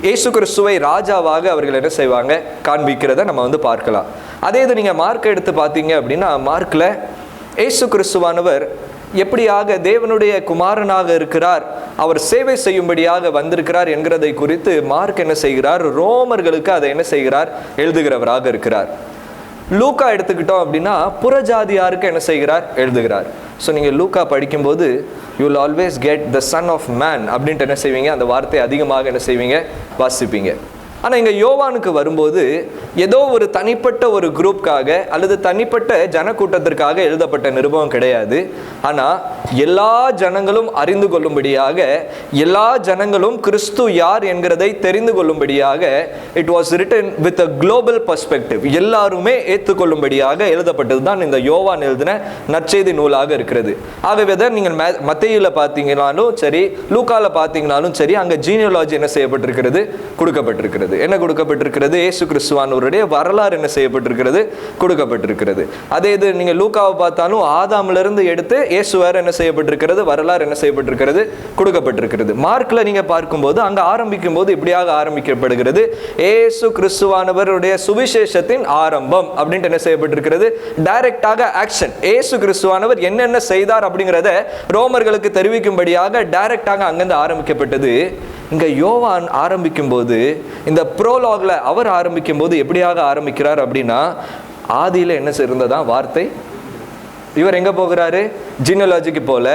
இயேசு கிறிஸ்துவை ராஜாவாக அவர்கள் என்ன செய்வாங்க காண்பிக்கிறத நம்ம பார்க்கலாம். அதே இது நீங்கள் மார்க் எடுத்து பார்த்தீங்க அப்படின்னா மார்க்கில் இயேசு கிறிஸ்துவானவர் எப்படியாக தேவனுடைய குமாரனாக இருக்கிறார், அவர் சேவை செய்யும்படியாக வந்திருக்கிறார் என்கிறதை குறித்து மார்க் என்ன செய்கிறார், ரோமர்களுக்கு அதை என்ன செய்கிறார் எழுதுகிறவராக இருக்கிறார். லூக்கா எடுத்துக்கிட்டோம் அப்படின்னா புறஜாதியாருக்கு என்ன செய்கிறார் எழுதுகிறார். ஸோ நீங்கள் லூக்கா படிக்கும்போது you will always get the son of man அப்படின்ட்டு என்ன செய்வீங்க, அந்த வார்த்தையை அதிகமாக என்ன செய்வீங்க வாசிப்பீங்க. ஆனால் இங்கே யோவானுக்கு வரும்போது ஏதோ ஒரு தனிப்பட்ட ஒரு குரூப்காக அல்லது தனிப்பட்ட ஜனக்கூட்டத்திற்காக எழுதப்பட்ட நிருபம் கிடையாது. ஆனால் எல்லா ஜனங்களும் அறிந்து கொள்ளும்படியாக, எல்லா ஜனங்களும் கிறிஸ்து யார் என்கிறதை தெரிந்து கொள்ளும்படியாக it was written with a global perspective, எல்லாருமே ஏற்றுக்கொள்ளும்படியாக எழுதப்பட்டது தான் இந்த யோவான் எழுதின நற்செய்தி நூலாக இருக்கிறது. ஆகவே தான் நீங்கள் மத்தேயுல பார்த்தீங்கன்னாலும் சரி, லூக்கால பார்த்தீங்கன்னாலும் சரி, அங்கே ஜீனியாலஜி என்ன செய்யப்பட்டிருக்கிறது கொடுக்கப்பட்டிருக்கிறது. என்ன கொடுக்கப்பட்டிருக்கிறது, இயேசு கிறிஸ்துவானவருடைய வரலாறு என்ன செய்யப்பட்டிருக்கிறது கொடுக்கப்பட்டிருக்கிறது. அதே இது நீங்க லூக்காவை பார்த்தாலும் ஆதாமிலிருந்து எடுத்து இயேசுவார் என்ன செய்யப்பட்டிருக்கிறது வரலாறு என்ன செய்யப்பட்டிருக்கிறது கொடுக்கப்பட்டிருக்கிறது. மார்க்ல நீங்க பார்க்கும்போது அங்க ஆரம்பிக்கும் போது இப்படியாக ஆரம்பிக்கப்படுகிறது, இயேசு கிறிஸ்துவானவருடைய சுவிசேஷத்தின் ஆரம்பம் அப்படின்ட்டு என்ன செய்யப்பட்டிருக்கிறது, டைரக்டாக ஆக்ஷன். இயேசு கிறிஸ்துவானவர் என்னென்ன செய்தார் அப்படிங்கிறத ரோமர்களுக்கு தெரிவிக்கும்படியாக டைரக்டாக அங்கிருந்து ஆரம்பிக்கப்பட்டது. இங்க யோவான் ஆரம்பிக்கும் போது, இந்த ப்ரோலாக்ல அவர் ஆரம்பிக்கும் போது எப்படியாக ஆரம்பிக்கிறார் அப்படின்னா, ஆதியில என்ன இருந்ததா வார்த்தை. இவர் எங்க போகிறாரு, ஜீனியாலஜிக்கு போல,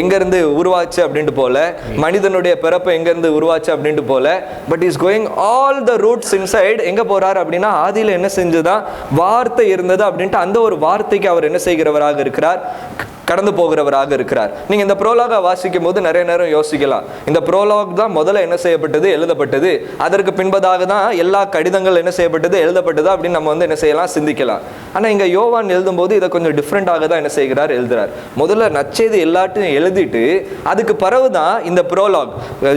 எங்க இருந்து உருவாச்சு அப்படின்ட்டு போல, மனிதனுடைய பிறப்பு எங்க இருந்து உருவாச்சு அப்படின்ட்டு போல, but is going all the roots inside. எங்க போறாரு அப்படின்னா, ஆதியில என்ன செஞ்சதா வார்த்தை இருந்தது அப்படின்ட்டு அந்த ஒரு வார்த்தைக்கு அவர் என்ன செய்கிறவராக இருக்கிறார், கடந்து போகிறவராக இருக்கிறார். நீங்க இந்த ப்ரோலாக வாசிக்கும் போது நிறைய நேரம் யோசிக்கலாம், இந்த ப்ரோலாக் தான் முதல்ல என்ன செய்யப்பட்டது எழுதப்பட்டது, அதற்கு பின்பதாக தான் எல்லா கடிதங்கள் என்ன செய்யப்பட்டது எழுதப்பட்டது அப்படின்னு நம்ம என்ன செய்யலாம் சிந்திக்கலாம். ஆனா இங்க யோவான் எழுதும் போது இதை கொஞ்சம் டிஃப்ரெண்டாக தான் என்ன செய்கிறார் எழுதுறார். முதல்ல நற்செய்தி எல்லாத்தையும் எழுதிட்டு அதுக்கு பிறகுதான் இந்த ப்ரோலாக்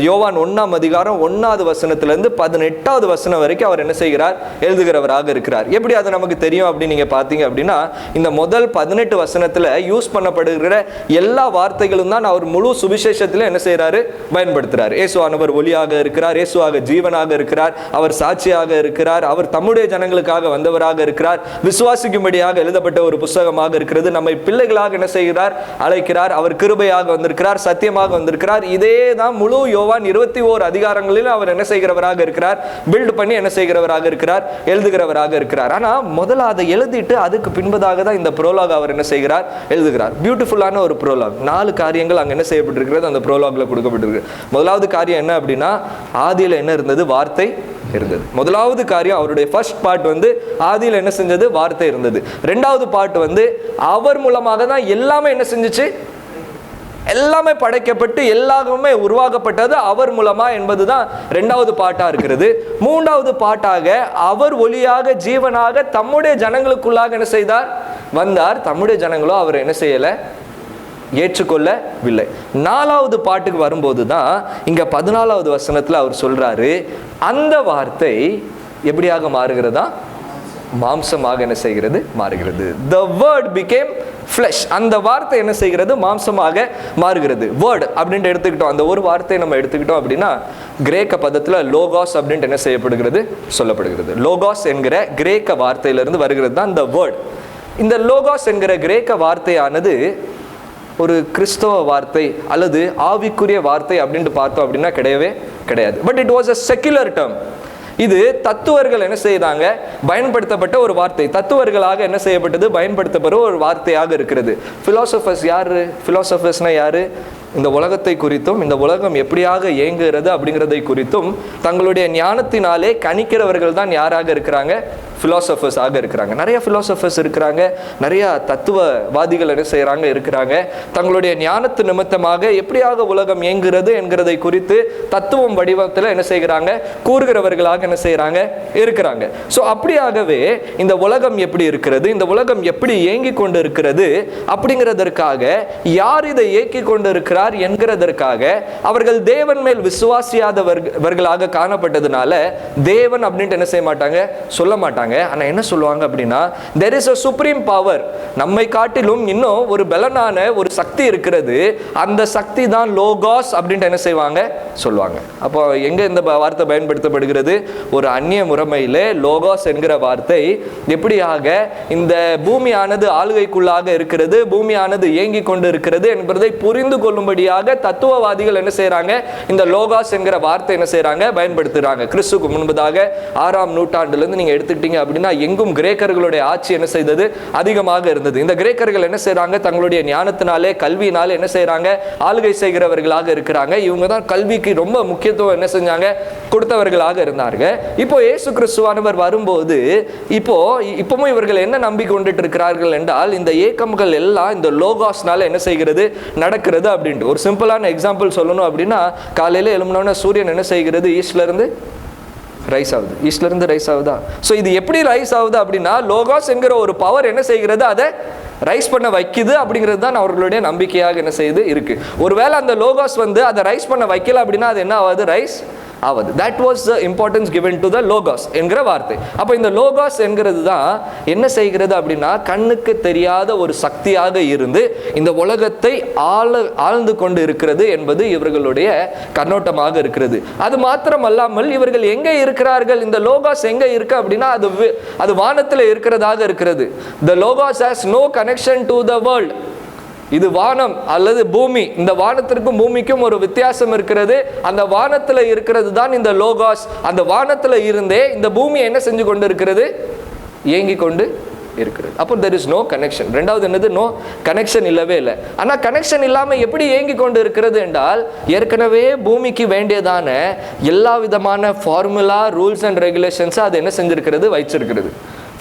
யோவான் 1ஆம் அதிகாரம் 1வது வசனத்திலிருந்து 18வது வசனம் வரைக்கும் அவர் என்ன செய்கிறார் எழுதுகிறவராக இருக்கிறார். எப்படி அது நமக்கு தெரியும் அப்படின்னு நீங்க பாத்தீங்க அப்படின்னா, இந்த முதல் 18 வசனத்துல யூஸ் பண்ண எல்லா வார்த்தைகளும் தான் அவர் முழு சுவிசேஷத்திலே என்ன செய்யறாரு பயன்படுத்துறார். இயேசுவானவர் ஒளியாக இருக்கிறார், இயேசுவாக ஜீவனாக இருக்கிறார், அவர் சாட்சியாக இருக்கிறார், அவர் தம்முடைய ஜனங்களுக்காக வந்தவராக இருக்கிறார், விசுவாசிக்கும்படியாக எழுதப்பட்ட ஒரு புத்தகமாக இருக்கிறது, நம்மை பிள்ளைகளாக என்ன செய்கிறார் அழைக்கிறார், அவர் கிருபையாக வந்திருக்கிறார், சத்தியமாக வந்திருக்கிறார். இதே தான் முழு யோவான் 21 அதிகாரங்களில் அவர் என்ன செய்கிறவராக இருக்கிறார், பில்ட் பண்ணி என்ன செய்கிறவராக இருக்கிறார் எழுதுகிறவராக இருக்கிறார். ஆனா முதல்ல அதை எழுதிட்டு அதுக்கு பின்பதாக தான் இந்த ப்ரோலாக் அவர் என்ன செய்கிறார் எழுதுகிறார். பியூட்டிஃபுல்லான ஒரு ப்ரோலாக். 4 காரியங்கள் அங்கே என்ன செய்யப்பட்டிருக்கிறது அந்த ப்ரோலாக்ல கொடுக்கப்பட்டிருக்கு. முதலாவது காரியம் என்ன அப்படின்னா, ஆதியில என்ன இருந்தது வார்த்தை இருந்தது. முதலாவது காரியம் அவருடைய ஃபர்ஸ்ட் பார்ட் ஆதியில என்ன செஞ்சது வார்த்தை இருந்தது. ரெண்டாவது பார்ட் அவர் மூலமாக தான் எல்லாமே என்ன செஞ்சுச்சு எல்லாமே படைக்கப்பட்டு எல்லாமே உருவாக்கப்பட்டது அவர் மூலமா என்பதுதான் 2வது பாட்டா இருக்கிறது. 3வது பாட்டாக அவர் ஒளியாக ஜீவனாக தம்முடைய ஜனங்களுக்குள்ளாக என்ன செய்தார்? வந்தார். தம்முடைய ஜனங்களோ அவர் என்ன செய்யல? ஏற்றுக்கொள்ளவில்லை. 4வது பாட்டுக்கு வரும்போது தான் இங்க 14வது வசனத்துல அவர் சொல்றாரு, அந்த வார்த்தை எப்படியாக மாறுகிறதா? மாம்சமாக என்ன செய்கிறது? மாறுகிறது. The word became flesh. அந்த வார்த்தை என்ன செய்கிறது? மாம்சமாக மாறுகிறது. வேர்ட் அப்படின்ட்டு எடுத்துக்கிட்டோம், அந்த ஒரு வார்த்தையை நம்ம எடுத்துக்கிட்டோம் அப்படின்னா கிரேக்க பதத்துல லோகாஸ் அப்படின்ட்டு என்ன செய்யப்படுகிறது? சொல்லப்படுகிறது. லோகாஸ் என்கிற கிரேக்க வார்த்தையிலிருந்து வருகிறது தான் இந்த வேர்ட். இந்த லோகாஸ் என்கிற கிரேக்க வார்த்தையானது ஒரு கிறிஸ்தவ வார்த்தை அல்லது ஆவிக்குரிய வார்த்தை அப்படின்ட்டு பார்த்தோம் அப்படின்னா கிடையவே கிடையாது. But it was a secular term. இது தத்துவர்கள் என்ன செய்தாங்க? பயன்படுத்தப்பட்ட ஒரு வார்த்தை. தத்துவர்களாக என்ன செய்யப்பட்டது? பயன்படுத்தப்பட்ட ஒரு வார்த்தையாக இருக்கிறது. பிலாசபர்ஸ் யாரு? பிலாசபர்ஸ்னா யாரு? இந்த உலகத்தை குறித்தும் இந்த உலகம் எப்படியாக இயங்குகிறது அப்படிங்கிறதை குறித்தும் தங்களுடைய ஞானத்தினாலே கணிக்கிறவர்கள் தான் யாராக இருக்கிறாங்க? பிலாசபர்ஸ் ஆக இருக்கிறாங்க. நிறைய பிலாசபர்ஸ் இருக்கிறாங்க, நிறைய தத்துவவாதிகள் என்ன செய்யறாங்க? இருக்கிறாங்க. தங்களுடைய ஞானத்து நிமித்தமாக எப்படியாக உலகம் இயங்குகிறது என்கிறதை குறித்து தத்துவம் வடிவத்தில் என்ன செய்கிறாங்க? கூறுகிறவர்களாக என்ன செய்யறாங்க? இருக்கிறாங்க. ஸோ அப்படியாகவே இந்த உலகம் எப்படி இருக்கிறது, இந்த உலகம் எப்படி இயங்கி கொண்டு இருக்கிறது அப்படிங்கிறதற்காக யார் இதை இயக்கி கொண்டு இருக்கிறார் என்கிறதற்காக அவர்கள் தேவன் மேல் விசுவாசியாதவர்களாக காணப்பட்டதுனால தேவன் அப்படின்ட்டு என்ன செய்ய மாட்டாங்க? சொல்ல மாட்டாங்க. ஆனா என்ன சொல்லுவாங்க அப்படின்னா, there is a supreme power. நம்மை காட்டிலும் இன்னும் ஒரு பலனான ஒரு சக்தி இருக்கிறது. அந்த சக்தி தான் லோகாஸ் அப்படின்ட்டு என்ன செய்வாங்க? சொல்லுவாங்க. அப்போ எங்க இந்த வார்த்தை பயன்படுத்தப்படுகிறது? ஒரு அந்நிய முறைமையிலே லோகாஸ் என்கிற வார்த்தை எப்படியாக இந்த பூமியானது ஆளுகைக்குள்ளாக இருக்கிறது, பூமியானது இயங்கி கொண்டு இருக்கிறது என்பதை புரிந்து கொள்ளும்படியாக தத்துவவாதிகள் என்ன செய்யறாங்க? இந்த லோகாஸ் என்கிற வார்த்தை என்ன செய்யறாங்க? பயன்படுத்துறாங்க. கிறிஸ்துக்கு முன்பதாக 6ஆம் நூற்றாண்டுல இருந்து நீங்க எடுத்துக்கிட்டீங்க அப்படின்னா எங்கும் கிரேக்கர்களுடைய ஆட்சி என்ன செய்தது? அதிகமாக இருந்தது. இந்த கிரேக்கர்கள் என்ன செய்யறாங்க? தங்களுடைய ஞானத்தினாலே கல்வியினாலே என்ன செய்யறாங்க? ஆளுகை செய்கிறவர்களாக இருக்கிறாங்க. இவங்க தான் கல்விக்கு ரொம்ப முக்கியத்துவம் என்ன செஞ்சாங்க? கொடுத்தவர்களாக இருந்தாங்க. இப்போ இயேசு கிறிஸ்துவானவர் வரும்போது இப்பவும் இவர்கள் என்ன நம்பி கொண்டுட்டு இருக்கிறார்கள் என்றால் இந்த ஏக்கம்கள் எல்லாம் இந்த லோகாஸ்னால என்ன செய்கிறது? நடக்கிறது அப்படின்ட்டு. ஒரு சிம்பிளான எக்ஸாம்பிள் சொல்லணும் அப்படின்னா, காலையில எழும்பினோன்னா சூரியன் என்ன செய்கிறது? ஈஸ்ட்ல இருந்து ரைஸ் ஆகுது. ஈஸ்ட்ல இருந்து ரைஸ் ஆகுதா? ஸோ இது எப்படி ரைஸ் ஆகுது அப்படின்னா லோகாஸ் என்கிற ஒரு பவர் என்ன செய்கிறது? அதை ரைஸ் பண்ண வைக்குது அப்படிங்கிறது தான் அவர்களுடைய நம்பிக்கையாக என்ன செய்யுது இருக்கு. ஒருவேளை அந்த லோகாஸ் அதை ரைஸ் பண்ண வைக்கல அப்படின்னா அது என்ன ஆகுது? ரைஸ் ஆவது. That was the importance given to the logos என்கிற வார்த்தை. அப்போ இந்த லோகாஸ் என்கிறது தான் என்ன செய்கிறது அப்படின்னா கண்ணுக்கு தெரியாத ஒரு சக்தியாக இருந்து இந்த உலகத்தை ஆழ்ந்து கொண்டு இருக்கிறது என்பது இவர்களுடைய கண்ணோட்டமாக இருக்கிறது. அது மாத்திரம் அல்லாமல் இவர்கள் எங்கே இருக்கிறார்கள்? இந்த லோகாஸ் எங்க இருக்கு அப்படின்னா அது வானத்தில் இருக்கிறதாக இருக்கிறது. The logos has no connection to the world. இது வானம் அல்லது பூமி. இந்த வானத்திற்கும் பூமிக்கும் ஒரு வித்தியாசம் இருக்கிறது. அந்த வானத்தில் இருக்கிறது தான் இந்த லோகாஸ். அந்த வானத்தில் இருந்தே இந்த பூமி என்ன செஞ்சு கொண்டு இருக்கிறது? இயங்கி கொண்டு இருக்கிறது. அப்போ there is no connection. ரெண்டாவது என்னது? நோ கனெக்ஷன் இல்லவே இல்லை. ஆனால் கனெக்ஷன் இல்லாமல் எப்படி இயங்கி கொண்டு இருக்கிறது என்றால் ஏற்கனவே பூமிக்கு வேண்டியதான எல்லா விதமான ஃபார்முலா, ரூல்ஸ் அண்ட் ரெகுலேஷன்ஸை அது என்ன செஞ்சிருக்கிறது? வச்சிருக்கிறது.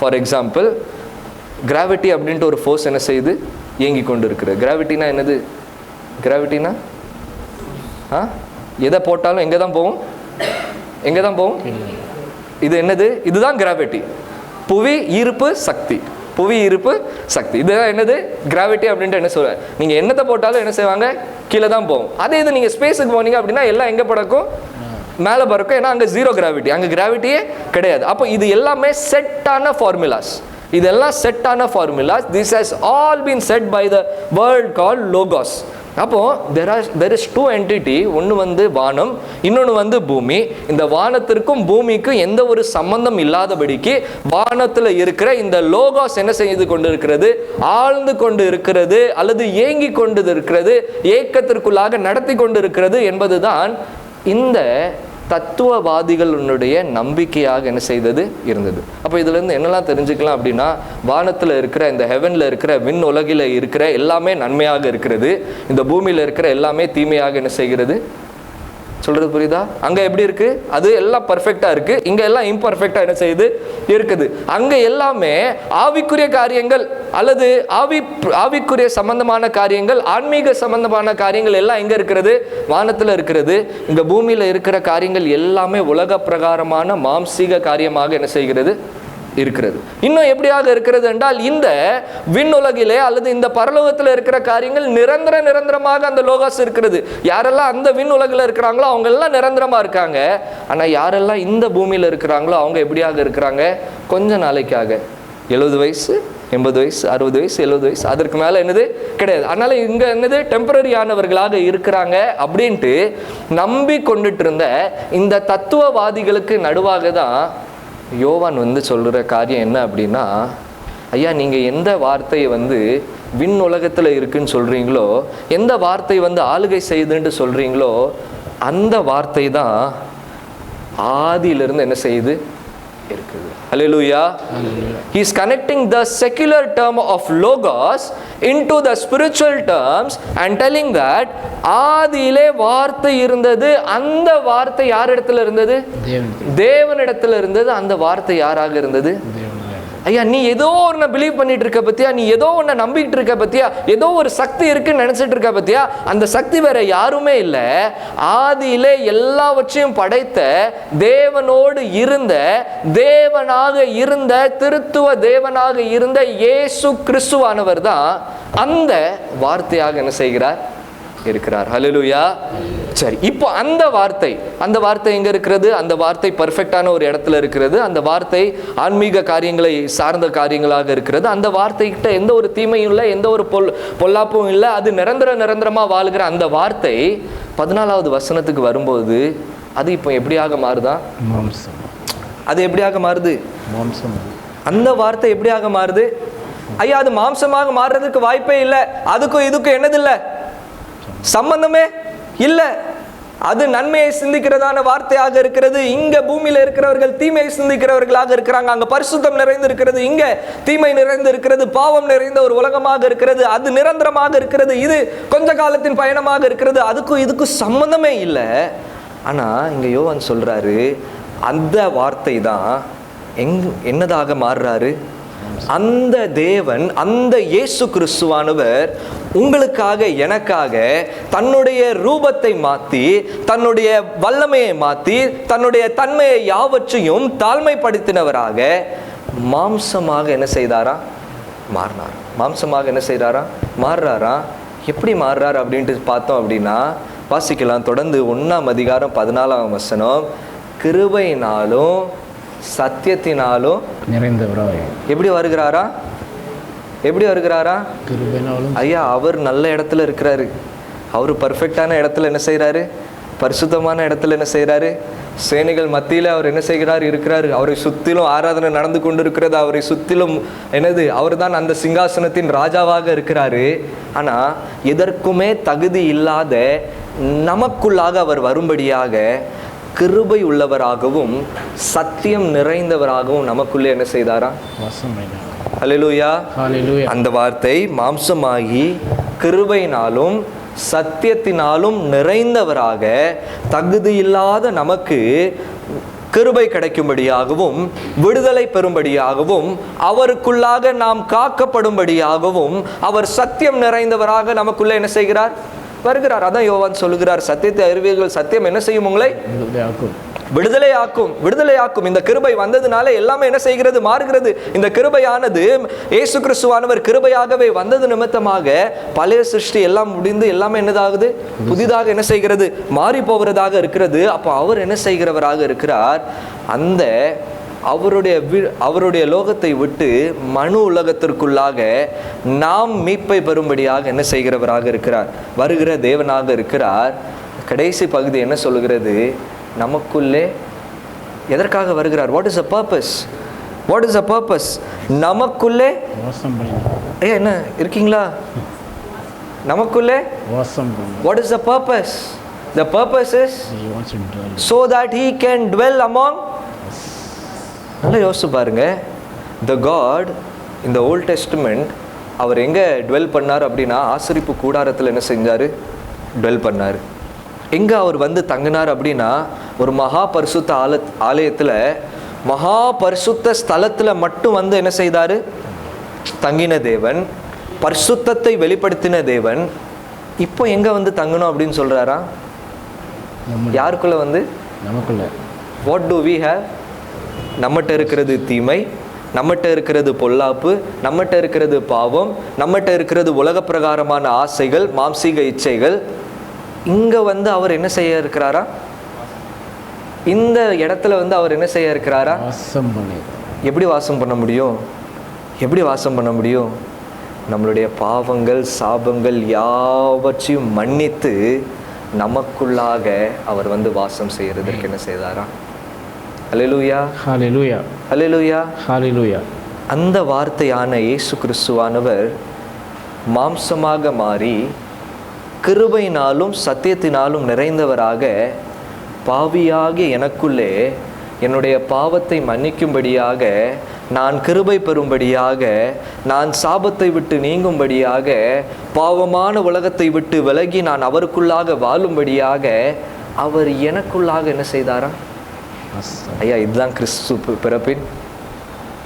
ஃபார் எக்ஸாம்பிள், கிராவிட்டி அப்படின்ட்டு ஒரு ஃபோர்ஸ் என்ன செய்யுது? இயங்கி கொண்டு இருக்கிறது. கிராவிட்டினா என்னது? கிராவிட்டினா எதை போட்டாலும் எங்கே தான் போகும்? எங்கே தான் போகும்? இது என்னது? இதுதான் கிராவிட்டி. புவி ஈர்ப்பு சக்தி. புவி ஈர்ப்பு சக்தி இதுதான் என்னது? கிராவிட்டி அப்படின்ட்டு என்ன சொல்ற? நீங்கள் என்னத்தை போட்டாலும் என்ன செய்வாங்க? கீழே தான் போகும். அதே இது நீங்கள் ஸ்பேஸுக்கு போனீங்க அப்படின்னா எல்லாம் எங்கே பறக்கும்? மேலே பறக்கும். ஏன்னா அங்கே ஜீரோ கிராவிட்டி, அங்கே கிராவிட்டியே கிடையாது. அப்போ இது எல்லாமே செட்டான ஃபார்முலாஸ். இதெல்லாம் செட்டான formulas. This has all been set by the world called logos. அப்போ there is two entity. ஒன்று வானம், இன்னொன்று பூமி. இந்த வானத்திற்கும் பூமிக்கும் எந்த ஒரு சம்பந்தம் இல்லாதபடிக்கு வானத்தில் இருக்கிற இந்த லோகாஸ் என்ன செய்து கொண்டு இருக்கிறது? ஆழ்ந்து கொண்டு இருக்கிறது அல்லது ஏங்கி கொண்டு இருக்கிறது, ஏக்கத்திற்குள்ளாக நடத்தி கொண்டு இருக்கிறது என்பதுதான் இந்த தத்துவவாதிகளுடைய நம்பிக்கையாக என்ன செய்தது இருந்தது. அப்போ இதுலேருந்து என்னெல்லாம் தெரிஞ்சுக்கலாம் அப்படின்னா, வானத்தில் இருக்கிற இந்த ஹெவனில் இருக்கிற விண் உலகில் இருக்கிற எல்லாமே நன்மையாக இருக்கிறது, இந்த பூமியில் இருக்கிற எல்லாமே தீமையாக என்ன செய்கிறது சொல்றது புரியுதா? அங்க எப்படி இருக்கு? அது எல்லாம் பர்ஃபெக்டா இருக்கு, இங்க எல்லாம் இம்பர்ஃபெக்டா என்ன செய்யுது இருக்குது. அங்க எல்லாமே ஆவிக்குரிய காரியங்கள் அல்லது ஆவிக்குரிய சம்பந்தமான காரியங்கள், ஆன்மீக சம்பந்தமான காரியங்கள் எல்லாம் எங்க இருக்கிறது? வானத்துல இருக்கிறது. இங்க பூமியில இருக்கிற காரியங்கள் எல்லாமே உலக பிரகாரமான மாம்சீக காரியமாக என்ன செய்கிறது? இருக்கிறது. இன்னும் எப்படியாக இருக்கிறது என்றால், இந்த விண்ணுலகிலே அல்லது இந்த பரலோகத்தில் இருக்கிற காரியங்கள் நிரந்தரமாக அந்த லோகாஸ் இருக்கிறது. யாரெல்லாம் அந்த விண்ணுலகில் இருக்கிறாங்களோ அவங்க எல்லாம் நிரந்தரமா இருக்காங்க. ஆனா யாரெல்லாம் இந்த பூமியில இருக்கிறாங்களோ அவங்க எப்படியாக இருக்கிறாங்க? கொஞ்ச நாளைக்காக. 70 வயசு, 80 வயசு, 60 வயசு, 70 வயசு, அதற்கு மேல என்னது கிடையாது. அதனால இங்க என்னது டெம்பரரி ஆனவர்களாக இருக்கிறாங்க அப்படின்ட்டு நம்பி கொண்டுட்டு இருந்த இந்த தத்துவவாதிகளுக்கு நடுவாக தான் யோவான் சொல்கிற காரியம் என்ன அப்படின்னா, ஐயா நீங்கள் எந்த வார்த்தையை விண் உலகத்தில் இருக்குன்னு சொல்கிறீங்களோ, எந்த வார்த்தை ஆளுகை செய்யுதுன்ட்டு சொல்கிறீங்களோ, அந்த வார்த்தை தான் ஆதியிலிருந்து என்ன செய்யுது? இருக்குது. Hallelujah. He is connecting the secular term of logos into the spiritual terms and telling that ஆதியிலே வார்த்தை இருந்தது. அந்த வார்த்தை யார் இடத்துல இருந்தது? தேவனிடத்துல இருந்தது. அந்த வார்த்தை யாராக இருந்தது? ஐயா நீ ஏதோ ஒன்ன பிலீவ் பண்ணிட்டு இருக்க பத்தியா, நீ ஏதோ ஒன்ன நம்பிக்கிட்டு இருக்க பத்தியா, ஏதோ ஒரு சக்தி இருக்குன்னு நினைச்சிட்டு இருக்க பத்தியா, அந்த சக்தி வேற யாருமே இல்லை. ஆதியிலே எல்லாவற்றையும் படைத்த தேவனோடு இருந்த, தேவனாக இருந்த, திருத்துவ தேவனாக இருந்த இயேசு கிறிஸ்துவானவர் தான் அந்த வார்த்தையாக என்ன செய்கிறார்? இருக்கிறார். ஹல்லேலூயா. சரி, இப்போ அந்த வார்த்தை எங்க இருக்கிறது? அந்த வார்த்தை பர்ஃபெக்டான ஒரு இடத்துல இருக்கிறது. அந்த வார்த்தை ஆன்மீக காரியங்களை சார்ந்த காரியங்களாக இருக்கிறது. அந்த வார்த்தைகிட்ட எந்த ஒரு தீமையும் இல்லை, எந்த ஒரு பொல்லாப்பும் இல்லை. அது நிரந்தரமா வாழ்கிற அந்த வார்த்தை 14வது வசனத்துக்கு வரும்போது அது இப்போ எப்படியாக மாறுதா? அது எப்படியாக மாறுது? அந்த வார்த்தை எப்படியாக மாறுது? ஐயா அது மாம்சமாக மாறுறதுக்கு வாய்ப்பே இல்லை. அதுக்கும் இதுக்கும் என்னதில்லை, சம்பந்தமே இல்லை. அது நன்மையை சிந்திக்கிறதான வார்த்தையாக இருக்கிறது. இங்க பூமியில இருக்கிறவர்கள் தீமையை சிந்திக்கிறவர்களாக இருக்கிறாங்க. அங்க பரிசுத்தம் நிறைந்து இருக்கிறது, இங்க தீமை நிறைந்து இருக்கிறது, பாவம் நிறைந்த ஒரு உலகமாக இருக்கிறது. அது நிரந்தரமாக இருக்கிறது, இது கொஞ்ச காலத்தின் பயணமாக இருக்கிறது. அதுக்கும் இதுக்கும் சம்பந்தமே இல்லை. ஆனா இங்க யோவான் சொல்றாரு, அந்த வார்த்தை தான் என்னதாக மாறுறாரு? அந்த தேவன், அந்த இயேசு கிறிஸ்துவானவர் உங்களுக்காக எனக்காக தன்னுடைய ரூபத்தை மாற்றி, தன்னுடைய வல்லமையை மாற்றி, தன்னுடைய தன்மையை யாவற்றையும் தாழ்மைப்படுத்தினவராக மாம்சமாக என்ன செய்தாரா? மாறினார். மாம்சமாக என்ன செய்தாரா? மாறுறாரா? எப்படி மாறுறாரு அப்படின்ட்டு பார்த்தோம் அப்படின்னா வாசிக்கலாம். தொடர்ந்து 1ஆம் அதிகாரம் 14ஆம் வசனம். கிருபையினாலும் சத்தியத்தினாலும் நிறைந்தவராய் எப்படி வருகிறாரா? எப்படி வருகிறாரா? ஐயா அவர் நல்ல இடத்துல இருக்கிறாரு. அவர் பர்ஃபெக்டான இடத்துல என்ன செய்யறாரு? பரிசுத்தமான இடத்துல என்ன செய்யறாரு? சேனைகள் மத்தியில அவர் என்ன செய்கிறார்? இருக்கிறாரு. அவரை சுத்திலும் ஆராதனை நடந்து கொண்டு இருக்கிறது. அவரை சுத்திலும் என்னது? அவர் தான் அந்த சிங்காசனத்தின் ராஜாவாக இருக்கிறாரு. ஆனா எதற்குமே தகுதி இல்லாத நமக்குள்ளாக அவர் வரும்படியாக கிருபை உள்ளவராகவும் சத்தியம் நிறைந்தவராகவும் நமக்குள்ளே என்ன செய்தாரா? ஹல்லேலூயா. அந்த வார்த்தை மாம்சமாகி கிருபையினாலும் சத்தியத்தினாலும் நிறைந்தவராக தகுதியில்லாத நமக்கு கிருபை கிடைக்கும்படியாகவும் விடுதலை பெறும்படியாகவும் அவருக்குள்ளாக நாம் காக்கப்படும்படியாகவும் அவர் சத்தியம் நிறைந்தவராக நமக்குள்ளே என்ன செய்கிறார்? வருகிறார். அதான் யோவான் சொல்லுகிறார், சத்தியத்தை அறிவீர்கள், சத்தியம் என்ன செய்யும்? உங்களை விடுதலையாக்கும். இந்த கிருபை வந்ததுனால எல்லாமே என்ன செய்கிறது? மாறுகிறது. இந்த கிருபையானது இயேசு கிறிஸ்துவானவர் கிருபையாகவே வந்தது நிமித்தமாக பழைய சிருஷ்டி எல்லாம் முடிந்து எல்லாமே என்னதாகுது? புதிதாக என்ன செய்கிறது? மாறி போகிறதாக இருக்கிறது. அப்போ அவர் என்ன செய்கிறவராக இருக்கிறார்? அந்த அவருடைய லோகத்தை விட்டு மனு உலகத்திற்குள்ளாக நாம் மீட்பை பெறும்படியாக என்ன செய்கிறவராக இருக்கிறார்? வருகிற தேவனாக இருக்கிறார். கடைசி பகுதி என்ன சொல்லுகிறது? நமக்குள்ளே எதற்காக வருகிறார்? What is a purpose? What is a purpose? நமக்குள்ளே ஐயா என்ன இருக்கீங்களா? நமக்குள்ளே what is the purpose? The purpose is so that he can dwell among. நல்லா யோசிச்சு பாருங்க. த காட் இந்த ஓல்ட் டெஸ்டமெண்ட் அவர் எங்கே டுவெல் பண்ணார் அப்படின்னா ஆசரிப்பு கூடாரத்தில் என்ன செஞ்சார்? டுவெல் பண்ணார். எங்கே அவர் வந்து தங்கினார் அப்படின்னா, ஒரு மகா பரிசுத்த ஆலயத்தில், மகா பரிசுத்த ஸ்தலத்தில் மட்டும் வந்து என்ன செய்தார்? தங்கின தேவன், பரிசுத்தத்தை வெளிப்படுத்தின தேவன் இப்போ எங்கே வந்து தங்கணும் அப்படின்னு சொல்கிறாரா? யாருக்குள்ள வந்து? நமக்குள்ள. What do we have? நம்மகிட்ட இருக்கிறது தீமை, நம்மகிட்ட இருக்கிறது பொல்லாப்பு, நம்மகிட்ட இருக்கிறது பாவம், நம்மகிட்ட இருக்கிறது உலக பிரகாரமான ஆசைகள், மாம்சீக இச்சைகள். இங்கே வந்து அவர் என்ன செய்ய இருக்கிறாரா? இந்த இடத்துல வந்து அவர் என்ன செய்ய இருக்கிறாரா? எப்படி வாசம் பண்ண முடியும்? எப்படி வாசம் பண்ண முடியும்? நம்மளுடைய பாவங்கள், சாபங்கள் யாவற்றையும் மன்னித்து நமக்குள்ளாக அவர் வந்து வாசம் செய்யறதற்கு என்ன செய்தாரா? ஹல்லேலூயா, ஹல்லேலூயா, ஹல்லேலூயா, ஹல்லேலூயா. அந்த வார்த்தையான இயேசு கிறிஸ்துவானவர் மாம்சமாக மாறி கிருபையினாலும் சத்தியத்தினாலும் நிறைந்தவராக பாவியாகிய எனக்குள்ளே என்னுடைய பாவத்தை மன்னிக்கும்படியாக, நான் கிருபை பெறும்படியாக, நான் சாபத்தை விட்டு நீங்கும்படியாக, பாவமான உலகத்தை விட்டு விலகி நான் அவருக்குள்ளாக வாழும்படியாக அவர் எனக்குள்ளாக என்ன செய்தாரா? ஐயா, இதுதான் கிறிஸ்து பிறப்பின்,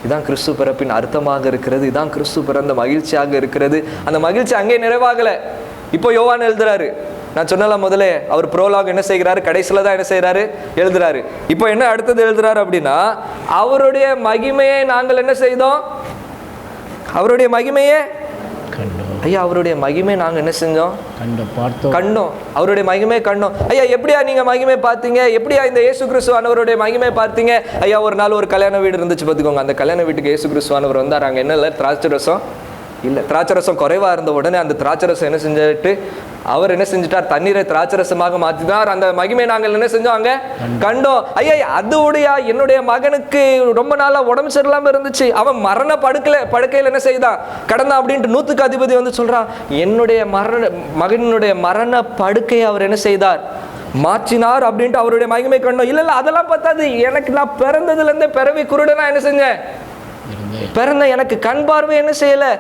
இதுதான் கிறிஸ்து பிறப்பின் அர்த்தமாக இருக்கிறது. இதுதான் கிறிஸ்து பிறந்த மகிழ்ச்சியாக இருக்கிறது. அந்த மகிழ்ச்சி அங்கே நிறைவாகலை. இப்போ யோவான் எழுதுறாரு, நான் சொன்னல முதலே, அவர் ப்ரோலாக் என்ன செய்கிறாரு? கடைசியில் தான் என்ன செய்கிறாரு? எழுதுறாரு. இப்போ என்ன அடுத்தது எழுதுறாரு அப்படின்னா, அவருடைய மகிமையை நாங்கள் என்ன செய்தோம்? அவருடைய மகிமையே ஐயா, அவருடைய மகிமை நாங்கள் என்ன செஞ்சோம்? கண்டோம். அவருடைய மகிமை கண்டோம். ஐயா, எப்படியா நீங்கள் மகிமை பார்த்தீங்க? எப்படியா இந்த இயேசு கிறிஸ்துவானவருடைய மகிமை பார்த்தீங்க? ஐயா, ஒரு நாள் ஒரு கல்யாண வீடு இருந்துச்சு பார்த்துக்கோங்க. அந்த கல்யாண வீட்டுக்கு இயேசு கிறிஸ்துவானவர் வந்தார். அங்கே என்ன இல்லை? திராட்சை ரசம் இல்லை. திராட்சை ரசம் குறைவாக இருந்த உடனே அந்த திராட்சை ரசம் என்ன செஞ்சுட்டு அவர் என்ன செஞ்சிட்டார்? தண்ணீரை திராட்சை ரசமாக மாற்றினார். அந்த மகிமை நாங்கள் என்ன செஞ்சோம்? அங்கே கண்டோம். ஐயா, அதோடைய என்னுடைய மகனுக்கு ரொம்ப நாளாக உடம்பு சரியில்லாமல் இருந்துச்சு. அவன் மரண படுக்கையில் என்ன செய்தான்? கடந்தான் அப்படின்ட்டு 100க்கு அதிபதி வந்து சொல்றான், என்னுடைய மகனுடைய மரண படுக்கையை அவர் என்ன செய்தார்? மாற்றினார் அப்படின்ட்டு அவருடைய மகிமை கண்டோம். இல்லை இல்லை, அதெல்லாம் பார்த்தாது. எனக்கு நான் பிறந்ததுலேருந்தே பிறவி குருடனா என்ன செஞ்சேன்? பிறந்த எனக்கு கண் பார்வை என்ன செய்யலை,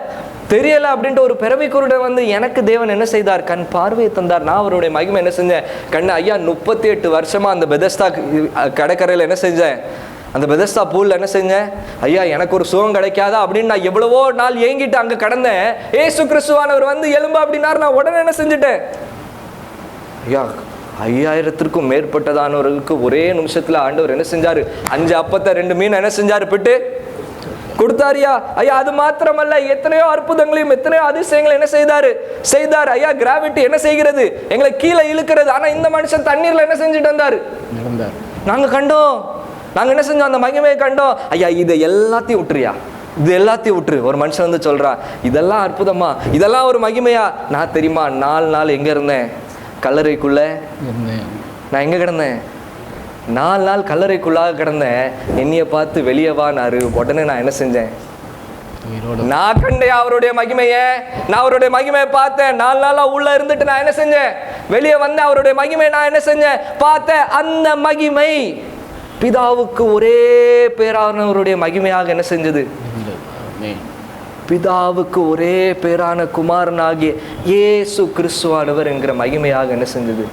தெரியல அப்படின்ட்டு ஒரு பிறவி குருடன் வந்து எனக்கு தேவன் என்ன செய்தார்? கண் பார்வையை தந்தார். நான் அவருடைய மகிமை என்ன செஞ்சேன்? கண்ணு. ஐயா, 38 வருஷமா அந்த பெதஸ்தா கடற்கரையில் என்ன செஞ்சேன்? அந்த பெதஸ்தா பூல்ல என்ன செஞ்சேன்? ஐயா, எனக்கு ஒரு சுகம் கிடைக்காதா அப்படின்னு நான் எவ்வளவோ நாள் ஏங்கிட்டு அங்கே கடந்தேன். ஏசு கிறிஸ்துவானவர் வந்து எலும்பு அப்படின்னாரு. நான் உடனே என்ன செஞ்சுட்டேன்? ஐயா, 5000த்திற்கும் மேற்பட்டதானவர்களுக்கு ஒரே நிமிஷத்துல ஆண்டவர் என்ன செஞ்சாரு? 5 அப்பத்தை 2 மீன் என்ன செஞ்சாரு? பிட்டு கொடுத்தாரியா? ஐயா, அது மாத்திரமல்ல, எத்தனையோ அற்புதங்களையும் எத்தனையோ அதிசயங்களை என்ன செய்தார்? ஐயா, கிராவிட்டி என்ன செய்கிறது? எங்களை கீழே இழுக்கிறது. ஆனா இந்த மனுஷன் தண்ணீர்ல என்ன செஞ்சுட்டு வந்தாரு? நாங்க கண்டோம். நாங்க என்ன செஞ்சோம்? அந்த மகிமையை கண்டோம். ஐயா, இதை எல்லாத்தையும் விட்டுறியா? இது எல்லாத்தையும் விட்டுரு. ஒரு மனுஷன் வந்து சொல்றான், இதெல்லாம் அற்புதமா, இதெல்லாம் ஒரு மகிமையா? நான் தெரியுமா 4 நாள் எங்க இருந்தேன்? கல்லறைக்குள்ள. நான் எங்க கிடந்தேன்? 4 நாள் கல்லறைக்குள்ளாக கிடந்தேன். என்னைய பார்த்து வெளியே வானாரு. உடனே நான் என்ன செஞ்சேன்? நான் கண்டேன் அவருடைய மகிமையை. நான் அவருடைய மகிமையை பார்த்தேன். 4 நாளா உள்ள இருந்துட்டு நான் என்ன செஞ்சேன்? வெளியே வந்தேன். அவருடைய மகிமையை நான் என்ன செஞ்சேன்? பார்த்தேன். அந்த மகிமை பிதாவுக்கு ஒரே பேரானவருடைய மகிமையாக என்ன செஞ்சது? பிதாவுக்கு ஒரே பேரான குமாரனாகிய இயேசு கிறிஸ்துவானவர் என்கிற மகிமையாக என்ன செஞ்சது?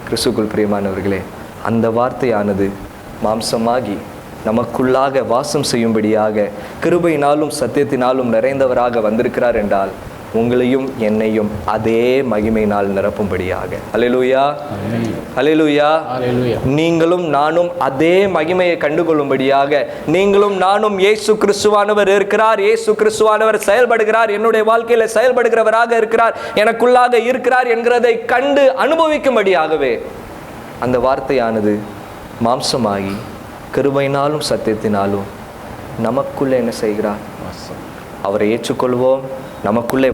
கிறிஸ்துக்குள் பிரியமானவர்களே, அந்த வார்த்தையானது மாம்சமாகி நமக்குள்ளாக வாசம் செய்யும்படியாக கிருபையினாலும் சத்தியத்தினாலும் நிறைந்தவராக வந்திருக்கிறார் என்றால், உங்களையும் என்னையும் அதே மகிமையினால் நிரப்பும்படியாக. அல்லேலூயா, அல்லேலூயா. நீங்களும் நானும் அதே மகிமையை கண்டுகொள்ளும்படியாக, நீங்களும் நானும் இயேசு கிறிஸ்துவானவர் இருக்கிறார், இயேசு கிறிஸ்துவானவர் செயல்படுகிறார், என்னுடைய வாழ்க்கையில செயல்படுகிறவராக இருக்கிறார், எனக்குள்ளாக இருக்கிறார் என்கிறதை கண்டு அனுபவிக்கும்படியாகவே அந்த வார்த்தையானது மாம்சமாகி கிருபையினாலும் சத்தியத்தினாலும் நமக்குள்ளே என்ன செய்கிறார்? அவரை ஏற்றுக்கொள்வோம். நமக்குள்ளே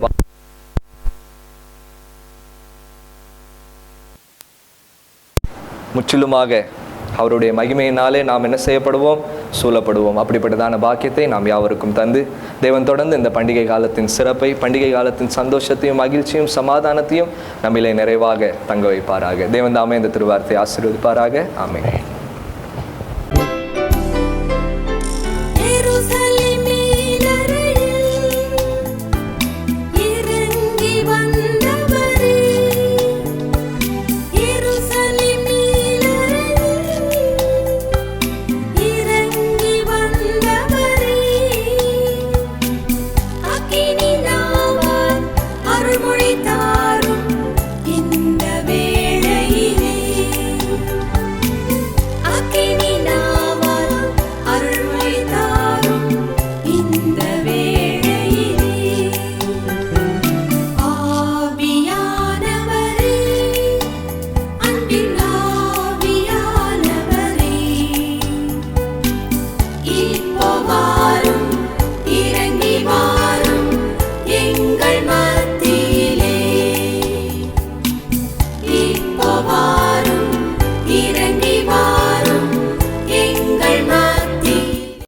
முற்றிலுமாக அவருடைய மகிமையினாலே நாம் என்ன செய்யப்படுவோம்? சூழப்படுவோம். அப்படிப்பட்டதான பாக்கியத்தை நாம் யாவருக்கும் தந்து தேவன் தொடர்ந்து இந்த பண்டிகை காலத்தின் சிறப்பை, பண்டிகை காலத்தின் சந்தோஷத்தையும் மகிழ்ச்சியும் சமாதானத்தையும் நம்மிலே நிறைவாக தங்க வைப்பாராக. தேவன் தாமே இந்த திருவார்த்தை ஆசீர்வதிப்பாராக. ஆமென்.